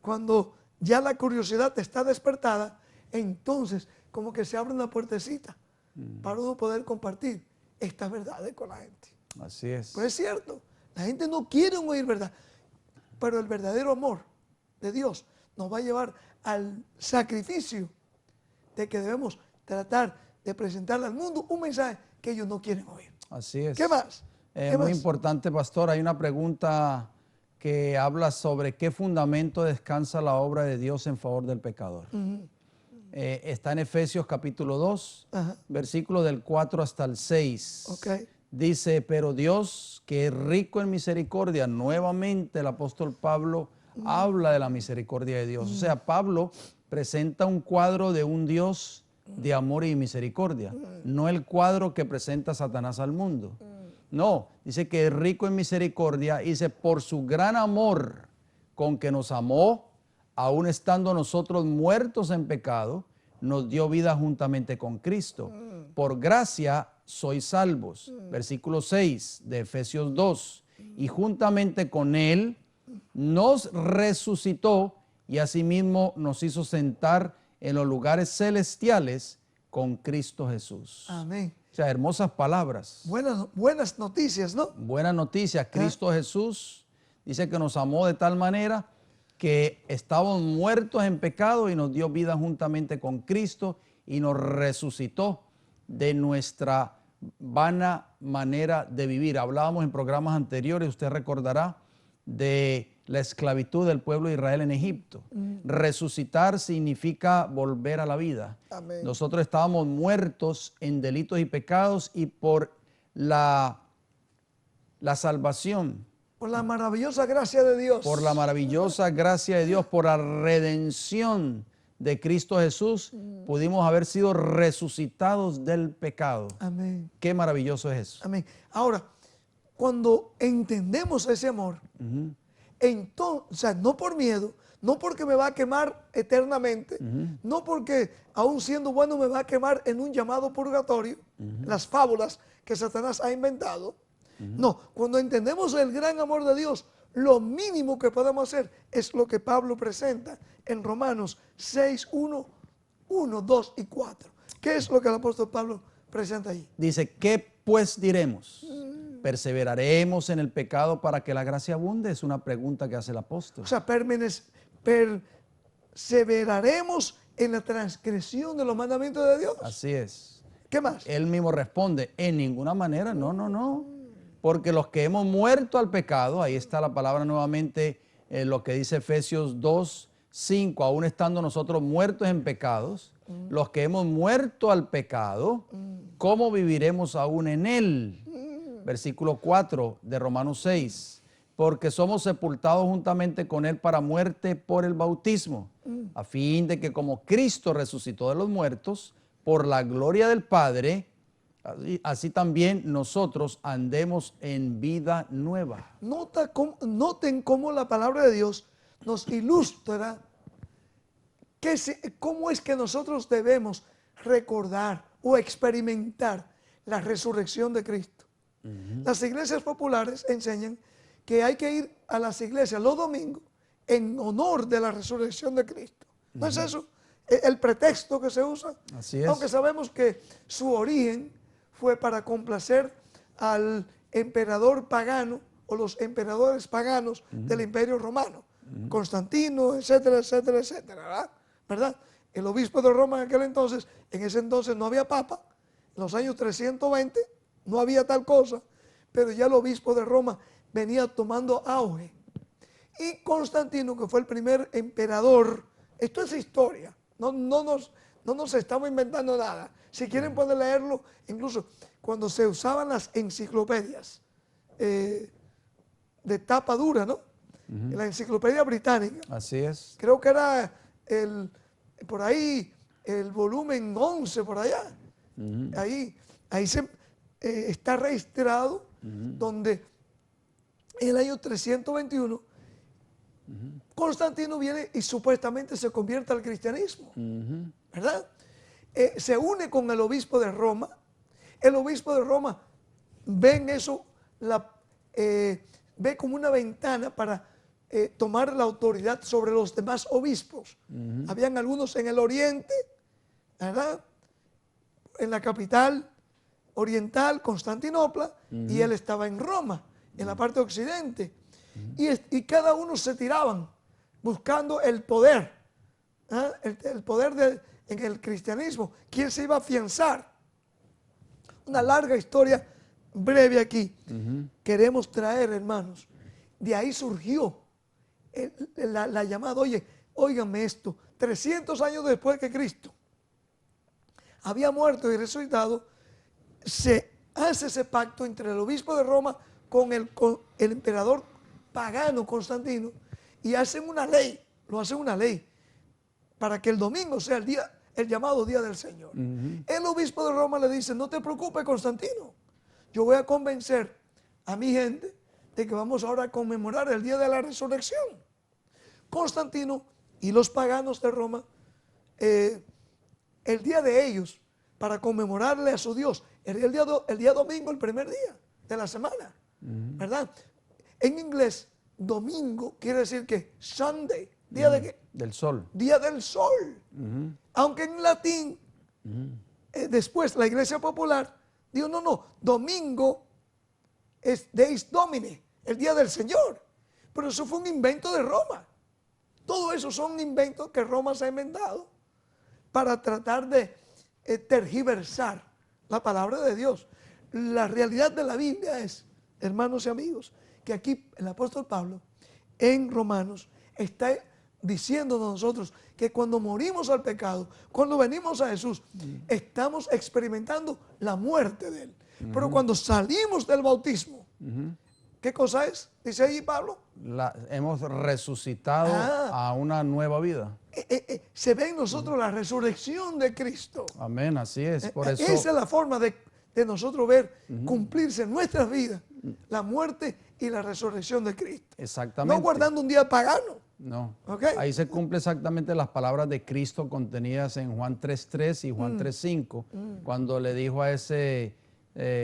cuando ya la curiosidad está despertada, entonces como que se abre una puertecita para uno poder compartir estas verdades con la gente. Así es. Pues es cierto, la gente no quiere oír verdad, pero el verdadero amor de Dios nos va a llevar al sacrificio de que debemos tratar de presentarle al mundo un mensaje que ellos no quieren oír. Así es. ¿Qué más? Muy importante, pastor. Hay una pregunta que habla sobre qué fundamento descansa la obra de Dios en favor del pecador. Está en Efesios capítulo 2, versículo del 4 hasta el 6. Okay. Dice, pero Dios, que es rico en misericordia, nuevamente el apóstol Pablo habla de la misericordia de Dios. O sea, Pablo presenta un cuadro de un Dios de amor y misericordia, no el cuadro que presenta Satanás al mundo. No, dice que es rico en misericordia, y dice, por su gran amor con que nos amó, aun estando nosotros muertos en pecado, nos dio vida juntamente con Cristo. Por gracia sois salvos. Versículo 6 de Efesios 2. Y juntamente con Él nos resucitó y asimismo nos hizo sentar en los lugares celestiales con Cristo Jesús. Amén. O sea, hermosas palabras. Buenas noticias, ¿no? Buena noticia. Cristo Jesús dice que nos amó de tal manera que estábamos muertos en pecado y nos dio vida juntamente con Cristo y nos resucitó de nuestra vana manera de vivir. Hablábamos en programas anteriores, usted recordará, de la esclavitud del pueblo de Israel en Egipto. Resucitar significa volver a la vida. Amén. Nosotros estábamos muertos en delitos y pecados, y por la salvación, Por la maravillosa gracia de Dios. por la maravillosa gracia de Dios, por la redención de Cristo Jesús, pudimos haber sido resucitados del pecado. Amén. Qué maravilloso es eso. Amén. Ahora, cuando entendemos ese amor, entonces, o sea, no por miedo, no porque me va a quemar eternamente, no porque aún siendo bueno me va a quemar en un llamado purgatorio, las fábulas que Satanás ha inventado. No, cuando entendemos el gran amor de Dios, lo mínimo que podemos hacer es lo que Pablo presenta en Romanos 6, 1, 2 y 4. ¿Qué es lo que el apóstol Pablo presenta ahí? Dice, ¿qué pues diremos? ¿Perseveraremos en el pecado para que la gracia abunde? Es una pregunta que hace el apóstol. O sea, perseveraremos en la transgresión de los mandamientos de Dios. Así es. ¿Qué más? Él mismo responde, en ninguna manera, no. Porque los que hemos muerto al pecado, ahí está la palabra nuevamente, lo que dice Efesios 2, 5, aún estando nosotros muertos en pecados, los que hemos muerto al pecado, ¿cómo viviremos aún en él? Versículo 4 de Romanos 6, porque somos sepultados juntamente con él para muerte por el bautismo, a fin de que como Cristo resucitó de los muertos, por la gloria del Padre, así también nosotros andemos en vida nueva. Noten cómo la palabra de Dios nos ilustra cómo es que nosotros debemos recordar o experimentar la resurrección de Cristo. Las iglesias populares enseñan que hay que ir a las iglesias los domingos en honor de la resurrección de Cristo. ¿No es eso el pretexto que se usa? Así es. Aunque sabemos que su origen fue para complacer al emperador pagano o los emperadores paganos del Imperio Romano, Constantino, etcétera, etcétera, etcétera, ¿verdad? El obispo de Roma en ese entonces no había papa, en los años 320 no había tal cosa, pero ya el obispo de Roma venía tomando auge. Y Constantino, que fue el primer emperador, esto es historia, no nos estamos inventando nada. Si quieren pueden leerlo, incluso cuando se usaban las enciclopedias de tapa dura, ¿no? La enciclopedia británica. Así es. Creo que era por ahí el volumen 11, por allá. Ahí está registrado donde en el año 321 Constantino viene y supuestamente se convierte al cristianismo, ¿verdad? Se une con el obispo de Roma. El obispo de Roma ve en eso, ve como una ventana para tomar la autoridad sobre los demás obispos. Habían algunos en el oriente, ¿verdad? En la capital oriental, Constantinopla, y él estaba en Roma, en la parte occidente. Y cada uno se tiraban buscando el poder, el poder en el cristianismo. ¿Quién se iba a afianzar? Una larga historia breve aquí. Queremos traer, hermanos, de ahí surgió la llamada, óiganme esto, 300 años después que Cristo había muerto y resucitado, se hace ese pacto entre el obispo de Roma con el emperador pagano Constantino, y hacen una ley, para que el domingo sea el llamado día del Señor. El obispo de Roma le dice, no te preocupes, Constantino, yo voy a convencer a mi gente de que vamos ahora a conmemorar el día de la resurrección. Constantino y los paganos de Roma, el día de ellos, para conmemorarle a su Dios, el día domingo, el primer día de la semana, ¿verdad? En inglés, domingo quiere decir que Sunday, ¿día de qué? Del sol. Día del sol. Aunque en latín, después la iglesia popular dijo, no, domingo es Deis Domini, el día del Señor. Pero eso fue un invento de Roma. Todo eso son inventos que Roma se ha inventado para tratar de tergiversar la palabra de Dios. La realidad de la Biblia es, hermanos y amigos, que aquí el apóstol Pablo en Romanos está diciéndonos a nosotros que cuando morimos al pecado, cuando venimos a Jesús, estamos experimentando la muerte de Él. Pero cuando salimos del bautismo, ¿qué cosa es? Dice ahí Pablo. Hemos resucitado a una nueva vida. Se ve en nosotros la resurrección de Cristo. Amén, así es. Por eso, esa es la forma de nosotros ver cumplirse en nuestras vidas la muerte y la resurrección de Cristo. Exactamente. No guardando un día pagano. No. ¿Okay? Ahí se cumple exactamente las palabras de Cristo contenidas en Juan 3:3 y Juan 3:5, cuando le dijo a ese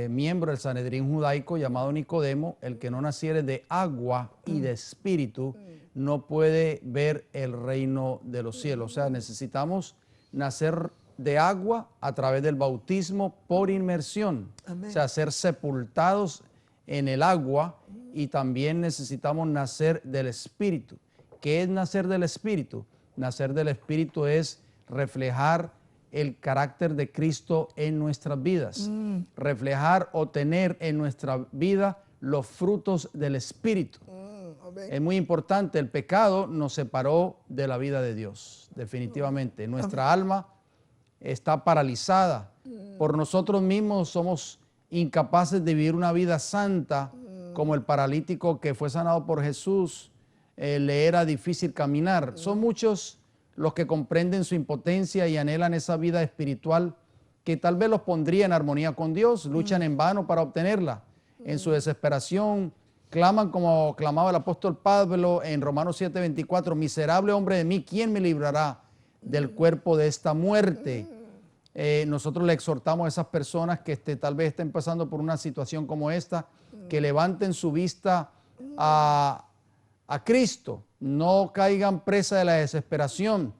miembro del Sanedrín judaico llamado Nicodemo: el que no naciere de agua y de espíritu no puede ver el reino de los cielos. O sea, necesitamos nacer de agua a través del bautismo por inmersión. Amén. O sea, ser sepultados en el agua, y también necesitamos nacer del espíritu. ¿Qué es nacer del espíritu? Nacer del espíritu es reflejar el carácter de Cristo en nuestras vidas, reflejar o tener en nuestra vida los frutos del espíritu. Es muy importante. El pecado nos separó de la vida de Dios, definitivamente. Nuestra alma está paralizada. Por nosotros mismos somos incapaces de vivir una vida santa, como el paralítico que fue sanado por Jesús. Le era difícil caminar. Son muchos los que comprenden su impotencia y anhelan esa vida espiritual que tal vez los pondría en armonía con Dios. Luchan en vano para obtenerla. En su desesperación claman como clamaba el apóstol Pablo en Romanos 7:24: miserable hombre de mí, ¿quién me librará del cuerpo de esta muerte? Nosotros le exhortamos a esas personas que tal vez estén pasando por una situación como esta, que levanten su vista a Cristo, no caigan presa de la desesperación.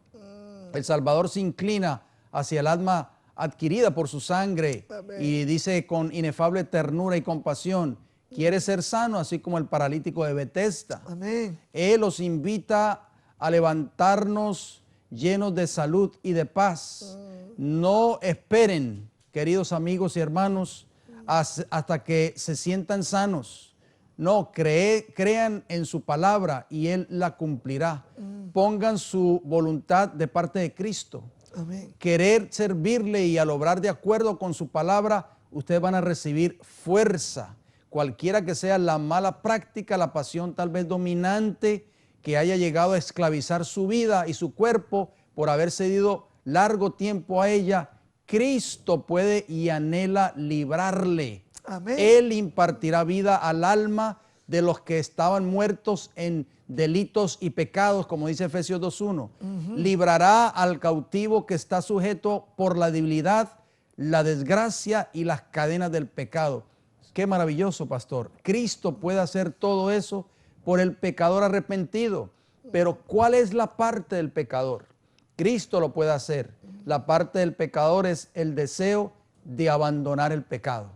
El Salvador se inclina hacia el alma adquirida por su sangre. Amén. Y dice con inefable ternura y compasión: quiere ser sano, así como el paralítico de Betesda. Amén. Él los invita a levantarnos llenos de salud y de paz. No esperen, queridos amigos y hermanos, hasta que se sientan sanos. No, crean en su palabra y Él la cumplirá. Pongan su voluntad de parte de Cristo. Amén. Querer servirle, y al obrar de acuerdo con su palabra, ustedes van a recibir fuerza. Cualquiera que sea la mala práctica, la pasión tal vez dominante que haya llegado a esclavizar su vida y su cuerpo por haber cedido largo tiempo a ella, Cristo puede y anhela librarle. Amén. Él impartirá vida al alma de los que estaban muertos en delitos y pecados, como dice Efesios 2:1. Librará al cautivo que está sujeto por la debilidad, la desgracia y las cadenas del pecado. Qué maravilloso, pastor. Cristo puede hacer todo eso por el pecador arrepentido. Pero ¿cuál es la parte del pecador? Cristo lo puede hacer. La parte del pecador es el deseo de abandonar el pecado,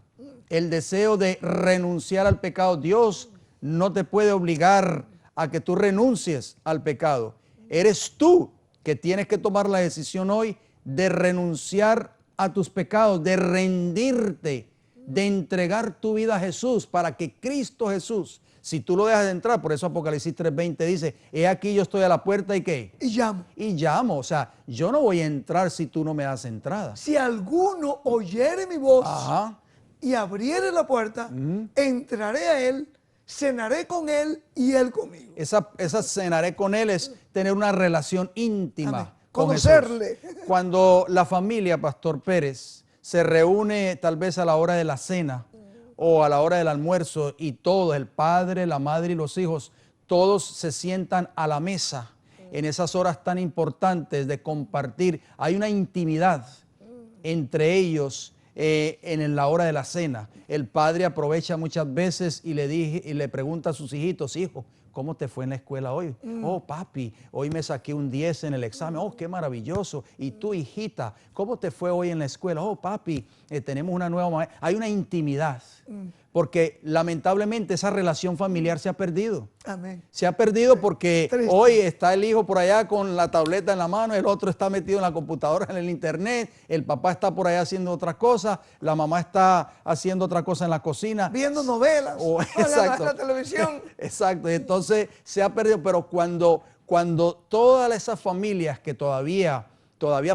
el deseo de renunciar al pecado. Dios no te puede obligar a que tú renuncies al pecado. Eres tú que tienes que tomar la decisión hoy de renunciar a tus pecados, de rendirte, de entregar tu vida a Jesús, para que Cristo Jesús, si tú lo dejas de entrar, por eso Apocalipsis 3:20 dice: he aquí yo estoy a la puerta y ¿qué? Y llamo. Y llamo. O sea, yo no voy a entrar si tú no me das entrada. Si alguno oyere mi voz y abriere la puerta, entraré a él, cenaré con él y él conmigo. Esa cenaré con él es tener una relación íntima. Amén. Conocerle. Cuando la familia, Pastor Pérez, se reúne tal vez a la hora de la cena o a la hora del almuerzo, y todos, el padre, la madre y los hijos, todos se sientan a la mesa en esas horas tan importantes de compartir. Hay una intimidad entre ellos en la hora de la cena. El padre aprovecha muchas veces y le pregunta a sus hijitos: hijo, ¿cómo te fue en la escuela hoy? Oh, papi, hoy me saqué un 10 en el examen. Oh, qué maravilloso. Y tú, hijita, ¿cómo te fue hoy en la escuela? Oh, papi, tenemos una nueva maestra. Hay una intimidad. porque lamentablemente esa relación familiar se ha perdido. Amén. Se ha perdido porque Triste. hoy está el hijo por allá con la tableta en la mano, el otro está metido en la computadora, en el internet, el papá está por allá haciendo otras cosas, la mamá está haciendo otra cosa en la cocina. Viendo novelas, Exacto. la televisión. Exacto, entonces se ha perdido, pero cuando todas esas familias que todavía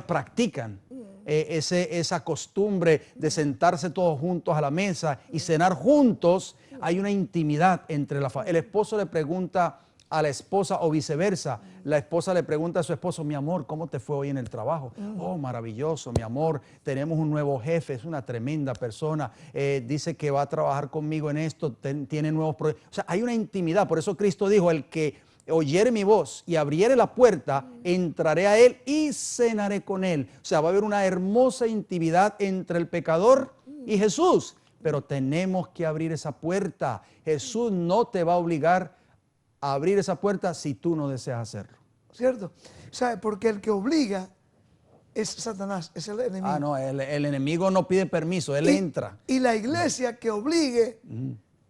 practican esa costumbre de sentarse todos juntos a la mesa y cenar juntos, hay una intimidad entre la familia. El esposo le pregunta a la esposa o viceversa. La esposa le pregunta a su esposo, mi amor, ¿cómo te fue hoy en el trabajo? Oh, maravilloso, mi amor, tenemos un nuevo jefe, es una tremenda persona, dice que va a trabajar conmigo en esto, tiene nuevos proyectos. O sea, hay una intimidad, por eso Cristo dijo, el que oyere mi voz y abriere la puerta, entraré a él y cenaré con él. O sea, va a haber una hermosa intimidad entre el pecador y Jesús, pero tenemos que abrir esa puerta. Jesús no te va a obligar a abrir esa puerta si tú no deseas hacerlo. ¿Cierto? ¿Sabe? Porque el que obliga es Satanás, es el enemigo. Ah, no, el enemigo no pide permiso, él entra. Y la iglesia que obligue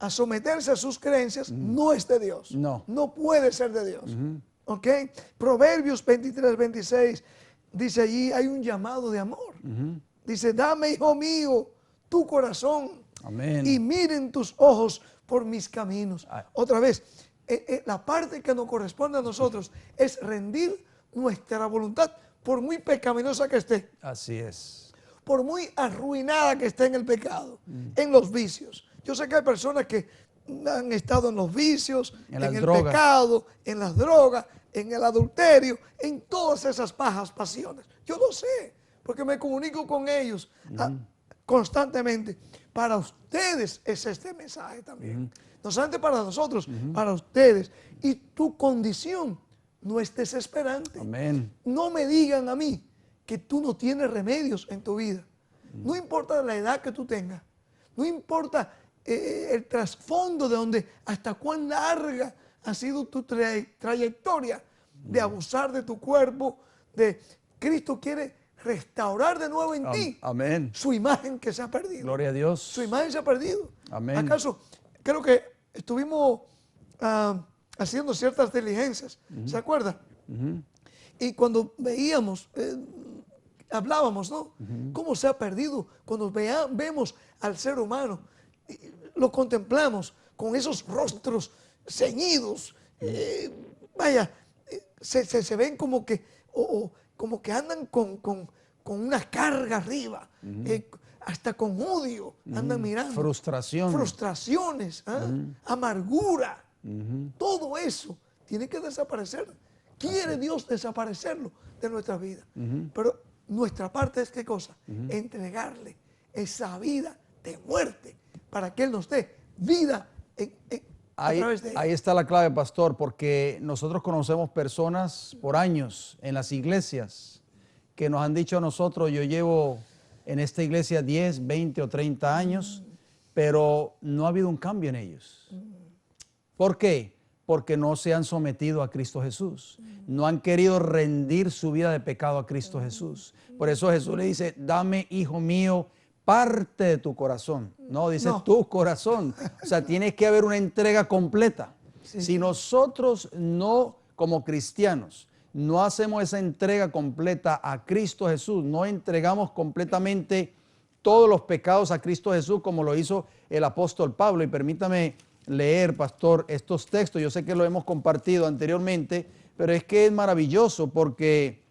a someterse a sus creencias no es de Dios. No puede ser de Dios. ¿Ok? Proverbios 23, 26 dice allí, hay un llamado de amor. Dice, dame, hijo mío, tu corazón. Amén. Y miren tus ojos por mis caminos. Ay. Otra vez, la parte que nos corresponde a nosotros es rendir nuestra voluntad, por muy pecaminosa que esté. Así es. Por muy arruinada que esté en el pecado, en los vicios. Yo sé que hay personas que han estado en los vicios, en el pecado, en las drogas, en el adulterio, en todas esas bajas pasiones. Yo lo sé, porque me comunico con ellos constantemente. Para ustedes es este mensaje también. No solamente para nosotros, para ustedes. Y tu condición no es desesperante. Amén. No me digan a mí que tú no tienes remedios en tu vida. No importa la edad que tú tengas. No importa el trasfondo de donde, hasta cuán larga ha sido tu trayectoria de abusar de tu cuerpo. Cristo quiere restaurar de nuevo en ti amén. Su imagen que se ha perdido. Gloria a Dios. Su imagen se ha perdido. Amén. ¿Acaso? Creo que estuvimos haciendo ciertas diligencias. ¿Se acuerda? Y cuando veíamos, hablábamos, ¿no? Cómo se ha perdido. Cuando vemos al ser humano, lo contemplamos con esos rostros ceñidos. Se ven como que, como que andan con una carga arriba, hasta con odio, andan mirando. Frustraciones, amargura. Todo eso tiene que desaparecer. Quiere Dios desaparecerlo de nuestra vida. Pero nuestra parte es, ¿qué cosa? Entregarle esa vida de muerte para que Él nos dé vida a través de Él. Ahí está la clave, pastor, porque nosotros conocemos personas por años en las iglesias que nos han dicho a nosotros, yo llevo en esta iglesia 10, 20 o 30 años, pero no ha habido un cambio en ellos. ¿Por qué? Porque no se han sometido a Cristo Jesús. No han querido rendir su vida de pecado a Cristo Jesús. Por eso Jesús le dice, dame, hijo mío, parte de tu corazón. No, dice tu corazón. O sea, tiene que haber una entrega completa. Sí. Si nosotros no, como cristianos, no hacemos esa entrega completa a Cristo Jesús, no entregamos completamente todos los pecados a Cristo Jesús como lo hizo el apóstol Pablo. Y permítame leer, pastor, estos textos. Yo sé que lo hemos compartido anteriormente, pero es que es maravilloso porque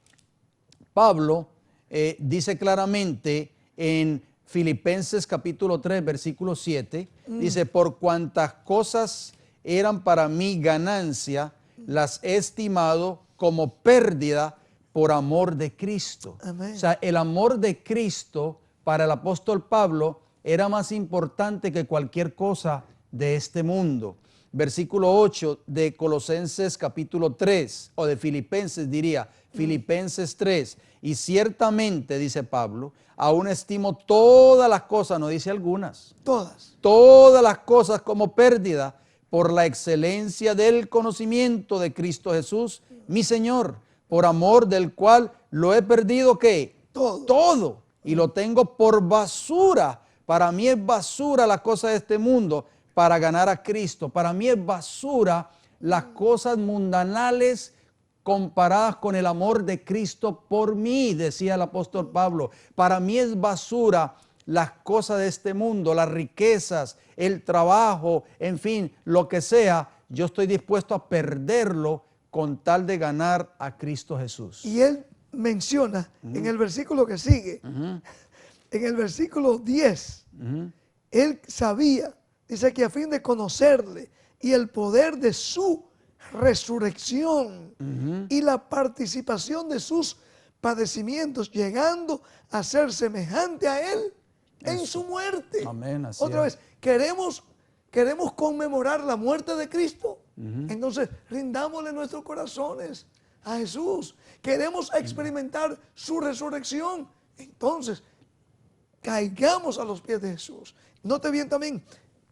Pablo dice claramente en Filipenses capítulo 3, versículo 7, dice, por cuantas cosas eran para mí ganancia, las he estimado como pérdida por amor de Cristo. Amén. O sea, el amor de Cristo para el apóstol Pablo era más importante que cualquier cosa de este mundo. Versículo 8 de Colosenses capítulo 3, o de Filipenses diría, Filipenses 3, y ciertamente, dice Pablo, aún estimo todas las cosas, no dice algunas, todas las cosas como pérdida por la excelencia del conocimiento de Cristo Jesús, mi Señor, por amor del cual lo he perdido, ¿qué? Todo. Y lo tengo por basura Para mí es basura las cosas de este mundo para ganar a Cristo. Para mí es basura las cosas mundanales comparadas con el amor de Cristo por mí, decía el apóstol Pablo. Para mí es basura las cosas de este mundo, las riquezas, el trabajo, en fin, lo que sea. Yo estoy dispuesto a perderlo con tal de ganar a Cristo Jesús. Y él menciona en el versículo que sigue, en el versículo 10, él sabía, dice que a fin de conocerle y el poder de su resurrección y la participación de sus padecimientos, llegando a ser semejante a él en su muerte. Amén, así Otra es. vez, queremos conmemorar la muerte de Cristo. Entonces, rindámosle nuestros corazones a Jesús. Queremos experimentar su resurrección. Entonces, caigamos a los pies de Jesús. Note bien también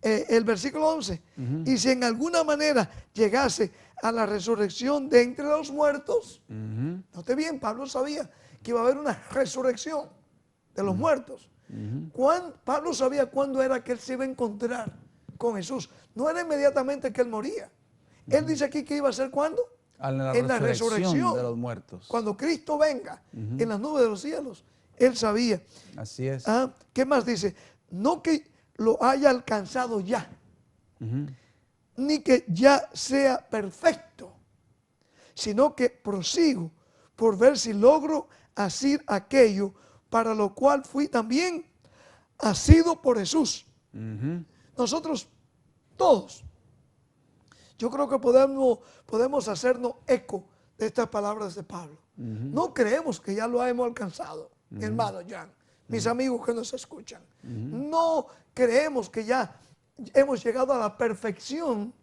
el versículo 11. Y si en alguna manera llegase a la resurrección de entre los muertos, note bien, Pablo sabía que iba a haber una resurrección de los muertos. Pablo sabía cuándo era que él se iba a encontrar con Jesús. No era inmediatamente que él moría. Él dice aquí que iba a ser ¿cuándo? En la resurrección de los muertos. Cuando Cristo venga en las nubes de los cielos. Él sabía. Así es. ¿Qué más dice? No que lo haya alcanzado ya, ni que ya sea perfecto, sino que prosigo por ver si logro hacer aquello para lo cual fui también asido por Jesús. Nosotros todos, yo creo que podemos hacernos eco de estas palabras de Pablo. No creemos que ya lo hemos alcanzado, mi hermano Jan, mis amigos que nos escuchan. No creemos que ya hemos llegado a la perfección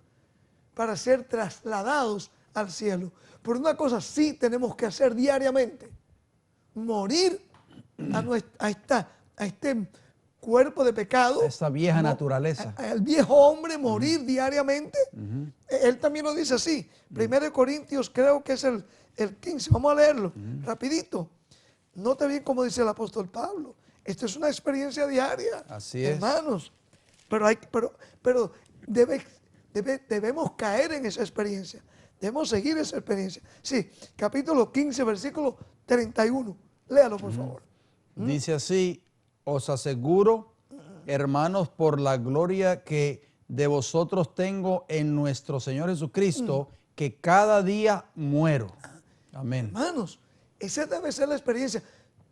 para ser trasladados al cielo. Pero una cosa sí tenemos que hacer diariamente: morir a este cuerpo de pecado, esa vieja naturaleza, al viejo hombre, morir diariamente. Él también lo dice así. 1 Corintios creo que es el 15, vamos a leerlo rapidito. Note bien cómo dice el apóstol Pablo. Esto es una experiencia diaria, así es, hermanos. Pero debemos caer en esa experiencia. Debemos seguir esa experiencia. Sí, capítulo 15, versículo 31. Léalo, por favor. Dice así: os aseguro, hermanos, por la gloria que de vosotros tengo en nuestro Señor Jesucristo, que cada día muero. Amén. Hermanos, esa debe ser la experiencia.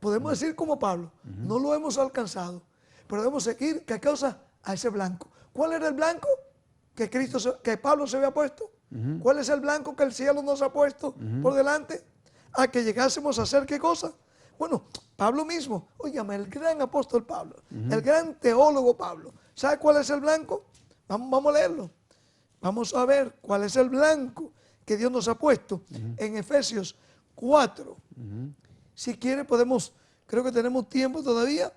Podemos decir como Pablo, no lo hemos alcanzado, pero debemos seguir, ¿qué causa? A ese blanco. ¿Cuál era el blanco que Pablo se había puesto? ¿Cuál es el blanco que el cielo nos ha puesto por delante? A que llegásemos a hacer ¿qué cosa? Bueno, Pablo mismo, óigame, el gran apóstol Pablo, el gran teólogo Pablo, ¿sabe cuál es el blanco? Vamos a leerlo. Vamos a ver cuál es el blanco que Dios nos ha puesto en Efesios 4. Si quiere podemos, creo que tenemos tiempo todavía,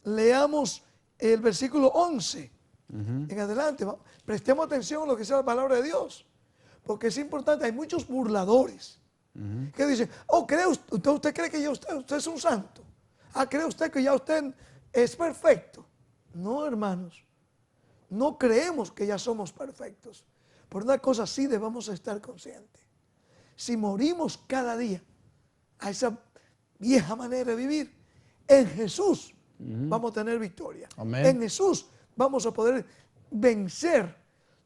leamos el versículo 11 en adelante. Prestemos atención a lo que dice la palabra de Dios, porque es importante. Hay muchos burladores que dicen: oh, ¿usted cree que ya usted es un santo? ¿Cree usted que ya usted es perfecto? No, hermanos, no creemos que ya somos perfectos. Por una cosa sí debemos estar conscientes: si morimos cada día a esa vieja manera de vivir, en Jesús vamos a tener victoria. Amén. En Jesús vamos a poder vencer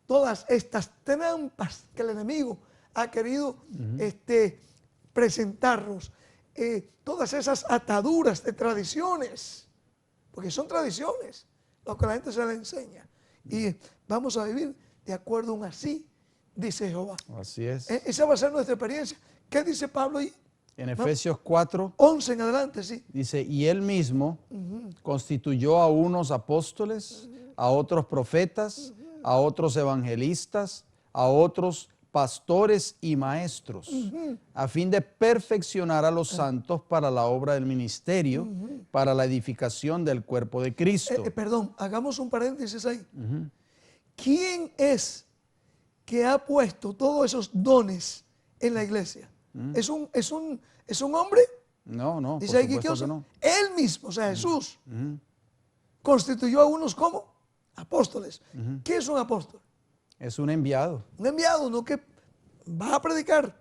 todas estas trampas que el enemigo ha querido presentarnos. Todas esas ataduras de tradiciones, porque son tradiciones lo que la gente se le enseña, y vamos a vivir de acuerdo a un así, dice Jehová. Así es. Esa va a ser nuestra experiencia. ¿Qué dice Pablo ahí? En Efesios 4, 11 en adelante, sí. dice: y él mismo constituyó a unos apóstoles, a otros profetas, a otros evangelistas, a otros pastores y maestros, a fin de perfeccionar a los santos para la obra del ministerio, para la edificación del cuerpo de Cristo. Perdón, hagamos un paréntesis ahí. ¿Quién es que ha puesto todos esos dones en la iglesia? ¿Es un hombre? No, Dice por aquí supueto que no. Él mismo, o sea, Jesús. constituyó a unos como apóstoles. ¿Qué es un apóstol? Es un enviado. Un enviado, uno que va a predicar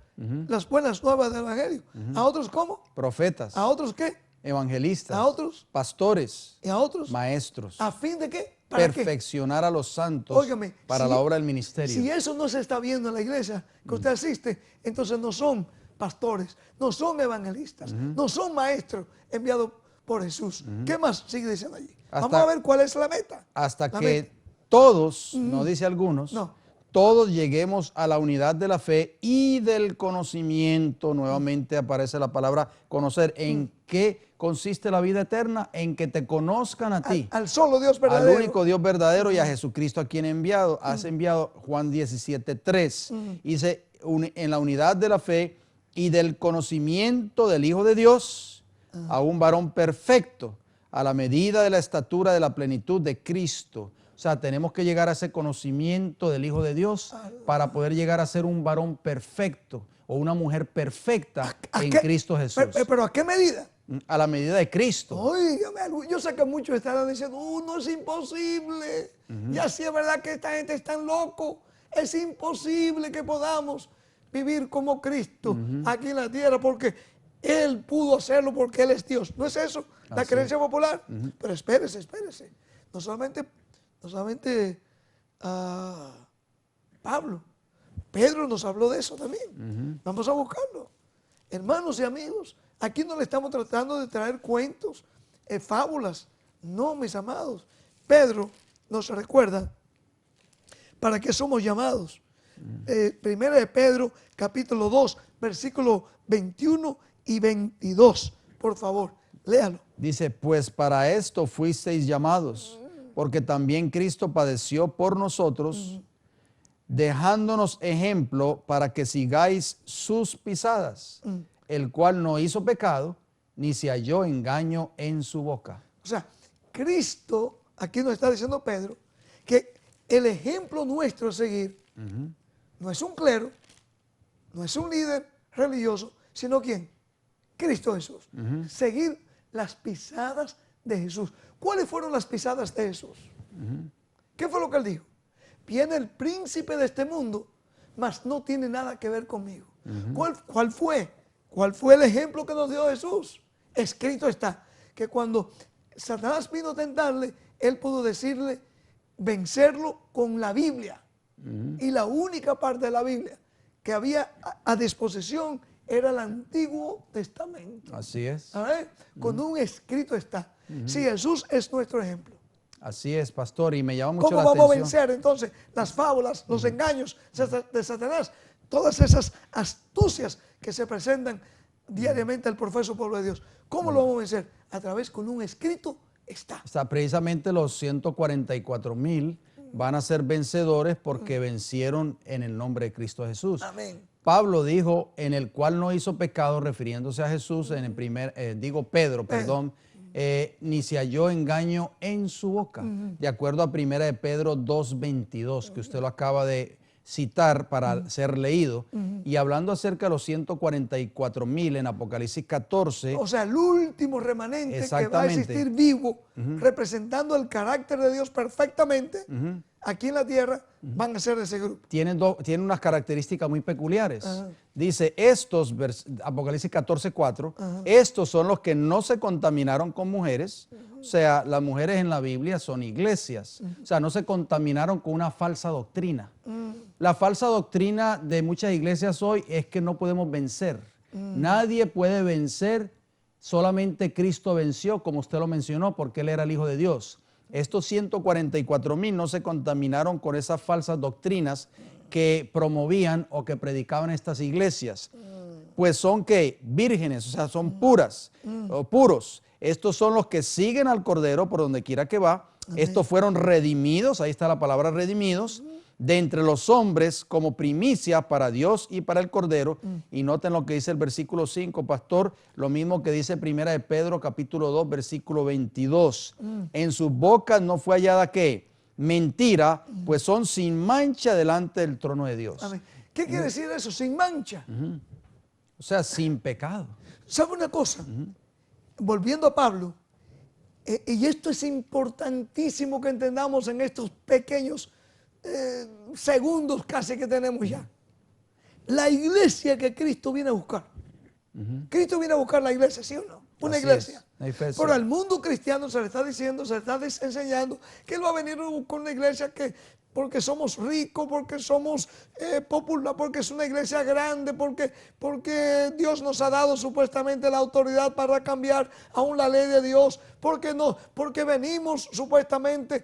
las buenas nuevas del evangelio. ¿A otros cómo? Profetas. ¿A otros qué? Evangelistas. ¿A otros? Pastores. ¿Y a otros? Maestros. ¿A fin de qué? ¿Para Perfeccionar a los santos. Óigame, para si- la obra del ministerio. Si eso no se está viendo en la iglesia que usted asiste, entonces no son pastores, no son evangelistas, no son maestros enviados por Jesús. ¿Qué más sigue diciendo allí? Vamos a ver cuál es la meta. Hasta La que meta. todos, no dice algunos, No. todos lleguemos a la unidad de la fe y del conocimiento. Nuevamente aparece la palabra conocer. ¿En qué consiste la vida eterna? En que te conozcan a ti, Al solo Dios al verdadero. único Dios verdadero, y a Jesucristo a quien has enviado. Juan 17:3. Dice, en la unidad de la fe y del conocimiento del Hijo de Dios, a un varón perfecto, a la medida de la estatura de la plenitud de Cristo. O sea, tenemos que llegar a ese conocimiento del Hijo de Dios para poder llegar a ser un varón perfecto o una mujer perfecta en Cristo Jesús. Pero ¿a qué medida? A la medida de Cristo. Óigame algo, yo sé que muchos estarán diciendo, no es imposible. Ya sí es verdad que esta gente es tan loco. Es imposible que podamos vivir como Cristo aquí en la tierra porque Él pudo hacerlo porque Él es Dios. ¿No es eso la creencia popular? Pero espérese. No solamente Pablo, Pedro nos habló de eso también. Vamos a buscarlo. Hermanos y amigos, aquí no le estamos tratando de traer cuentos, fábulas. No, mis amados. Pedro nos recuerda para qué somos llamados. Primera de Pedro, capítulo 2, versículos 21 y 22. Por favor, léalo. Dice, pues para esto fuisteis llamados, porque también Cristo padeció por nosotros, dejándonos ejemplo para que sigáis sus pisadas, el cual no hizo pecado, ni se halló engaño en su boca. O sea, Cristo, aquí nos está diciendo Pedro, que el ejemplo nuestro a seguir no es un clero, no es un líder religioso, sino ¿quién? Cristo Jesús. Seguir las pisadas de Jesús. ¿Cuáles fueron las pisadas de Jesús? ¿Qué fue lo que él dijo? Viene el príncipe de este mundo, mas no tiene nada que ver conmigo. ¿Cuál fue? ¿Cuál fue el ejemplo que nos dio Jesús? Escrito está que cuando Satanás vino a tentarle, él pudo decirle, vencerlo con la Biblia. Y la única parte de la Biblia que había a disposición era el Antiguo Testamento. Así es. Con un escrito está. Si Jesús es nuestro ejemplo. Así es, pastor, y me llama mucho ¿Cómo la vamos a atención. vencer entonces las fábulas, los engaños de Satanás? Todas esas astucias que se presentan diariamente al profeso pueblo de Dios. ¿Cómo lo vamos a vencer? A través con un escrito está. Está precisamente los 144,000 van a ser vencedores porque vencieron en el nombre de Cristo Jesús. Amén. Pablo dijo, en el cual no hizo pecado, refiriéndose a Jesús, en el Pedro, perdón, ni se halló engaño en su boca. De acuerdo a 1 de Pedro 2:22, que usted lo acaba de citar para ser leído. Y hablando acerca de los 144,000 en Apocalipsis 14. O sea, el último remanente que va a existir vivo, representando el carácter de Dios perfectamente, aquí en la tierra, van a ser de ese grupo. Tienen unas características muy peculiares. Dice, Apocalipsis 14:4, estos son los que no se contaminaron con mujeres. O sea, las mujeres en la Biblia son iglesias. O sea, no se contaminaron con una falsa doctrina. La falsa doctrina de muchas iglesias hoy es que no podemos vencer. Nadie puede vencer, solamente Cristo venció, como usted lo mencionó, porque Él era el Hijo de Dios. Estos 144,000 no se contaminaron con esas falsas doctrinas que promovían o que predicaban estas iglesias. Pues son que vírgenes, o sea, son puras o puros. Estos son los que siguen al Cordero por donde quiera que va. Estos fueron redimidos, ahí está la palabra redimidos, de entre los hombres como primicia para Dios y para el Cordero. Y noten lo que dice el versículo 5, pastor, lo mismo que dice 1 de Pedro capítulo 2, versículo 22. En sus bocas no fue hallada ¿qué? Mentira, pues son sin mancha delante del trono de Dios. Amén. ¿Qué quiere decir eso? Sin mancha. O sea, sin pecado. ¿Sabe una cosa? Volviendo a Pablo, y esto es importantísimo que entendamos en estos pequeños segundos casi que tenemos ya. La iglesia que Cristo viene a buscar. Cristo viene a buscar la iglesia, ¿sí o no? Una iglesia. Pero al mundo cristiano se le está diciendo, se le está enseñando que Él va a venir a buscar una iglesia que, porque somos ricos, porque somos popular, porque es una iglesia grande, porque Dios nos ha dado supuestamente la autoridad para cambiar aún la ley de Dios, porque venimos supuestamente,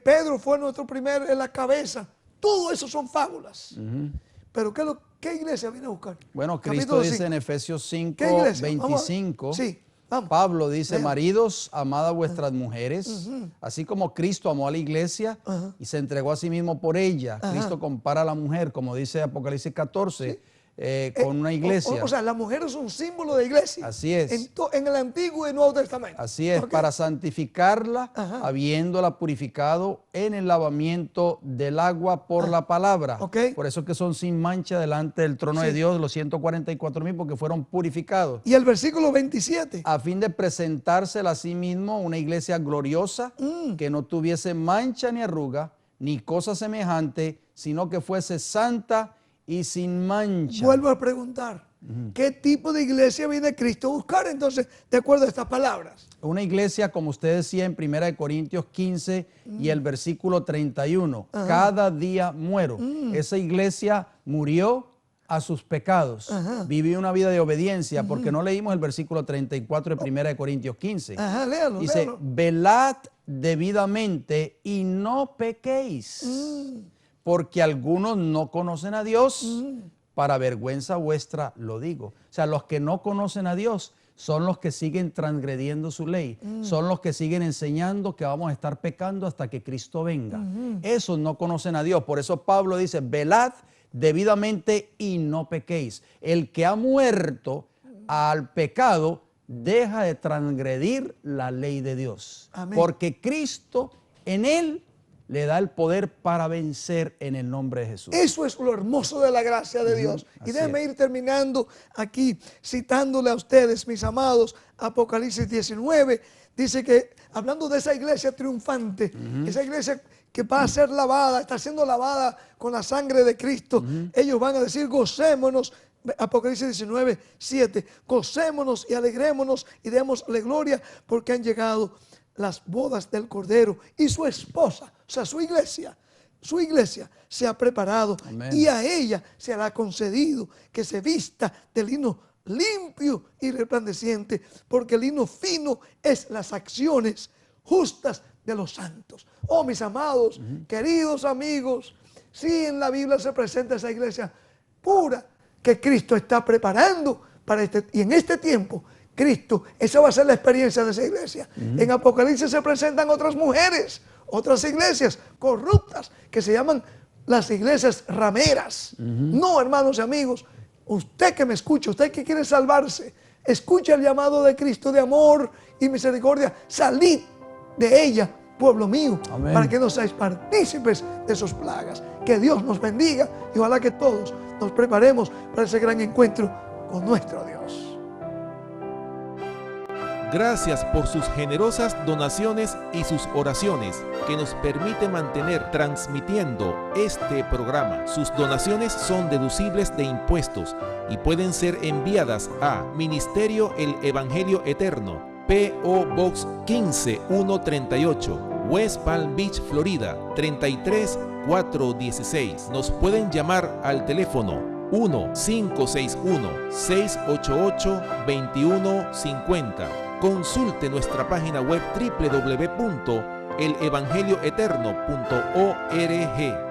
Pedro fue nuestro primer en la cabeza. Todo eso son fábulas. Pero ¿qué iglesia viene a buscar? Bueno, Cristo dice en Efesios 5, 25, sí, vamos. Pablo dice, maridos, amad a vuestras mujeres, así como Cristo amó a la iglesia y se entregó a sí mismo por ella. Cristo compara a la mujer, como dice Apocalipsis 14, con una iglesia. O sea, la mujer es un símbolo de iglesia. Así es. En el Antiguo y Nuevo Testamento. Así es, para santificarla, habiéndola purificado en el lavamiento del agua por la palabra. Por eso que son sin mancha delante del trono de Dios los 144,000, porque fueron purificados. Y el versículo 27. A fin de presentársela a sí mismo una iglesia gloriosa, que no tuviese mancha ni arruga, ni cosa semejante, sino que fuese santa y sin mancha. Vuelvo a preguntar, ¿qué tipo de iglesia viene Cristo a buscar entonces, de acuerdo a estas palabras? Una iglesia, como usted decía en 1 Corintios 15 y el versículo 31, cada día muero. Esa iglesia murió a sus pecados, vivió una vida de obediencia, porque no leímos el versículo 34 de 1 Corintios 15. Léalo, dice, léalo. Velad debidamente y no pequéis. Porque algunos no conocen a Dios, para vergüenza vuestra lo digo. O sea, los que no conocen a Dios son los que siguen transgrediendo su ley, son los que siguen enseñando que vamos a estar pecando hasta que Cristo venga. Esos no conocen a Dios. Por eso Pablo dice, velad debidamente y no pequéis. El que ha muerto al pecado deja de transgredir la ley de Dios. Amén. Porque Cristo en él le da el poder para vencer en el nombre de Jesús. Eso es lo hermoso de la gracia de Dios. Y déjenme ir terminando aquí, citándole a ustedes, mis amados, Apocalipsis 19, dice que, hablando de esa iglesia triunfante, esa iglesia que va a ser lavada, está siendo lavada con la sangre de Cristo, ellos van a decir, gocémonos, Apocalipsis 19, 7, gocémonos y alegrémonos y démosle gloria porque han llegado las bodas del Cordero y su esposa, o sea, su iglesia se ha preparado. Amén. Y a ella se le ha concedido que se vista de lino limpio y resplandeciente, porque el lino fino es las acciones justas de los santos. Oh, mis amados, queridos amigos, sí, en la Biblia se presenta esa iglesia pura que Cristo está preparando para y en este tiempo Cristo, esa va a ser la experiencia de esa iglesia. En Apocalipsis se presentan otras mujeres, otras iglesias corruptas que se llaman las iglesias rameras. No, hermanos y amigos, usted que me escucha, usted que quiere salvarse, escucha el llamado de Cristo de amor y misericordia. Salid de ella, pueblo mío, amén, para que no seáis partícipes de sus plagas. Que Dios nos bendiga y ojalá que todos nos preparemos para ese gran encuentro con nuestro Dios. Gracias por sus generosas donaciones y sus oraciones que nos permite mantener transmitiendo este programa. Sus donaciones son deducibles de impuestos y pueden ser enviadas a Ministerio El Evangelio Eterno, P.O. Box 15138, West Palm Beach, Florida 33416. Nos pueden llamar al teléfono 1-561-688-2150. Consulte nuestra página web www.elevangelioeterno.org.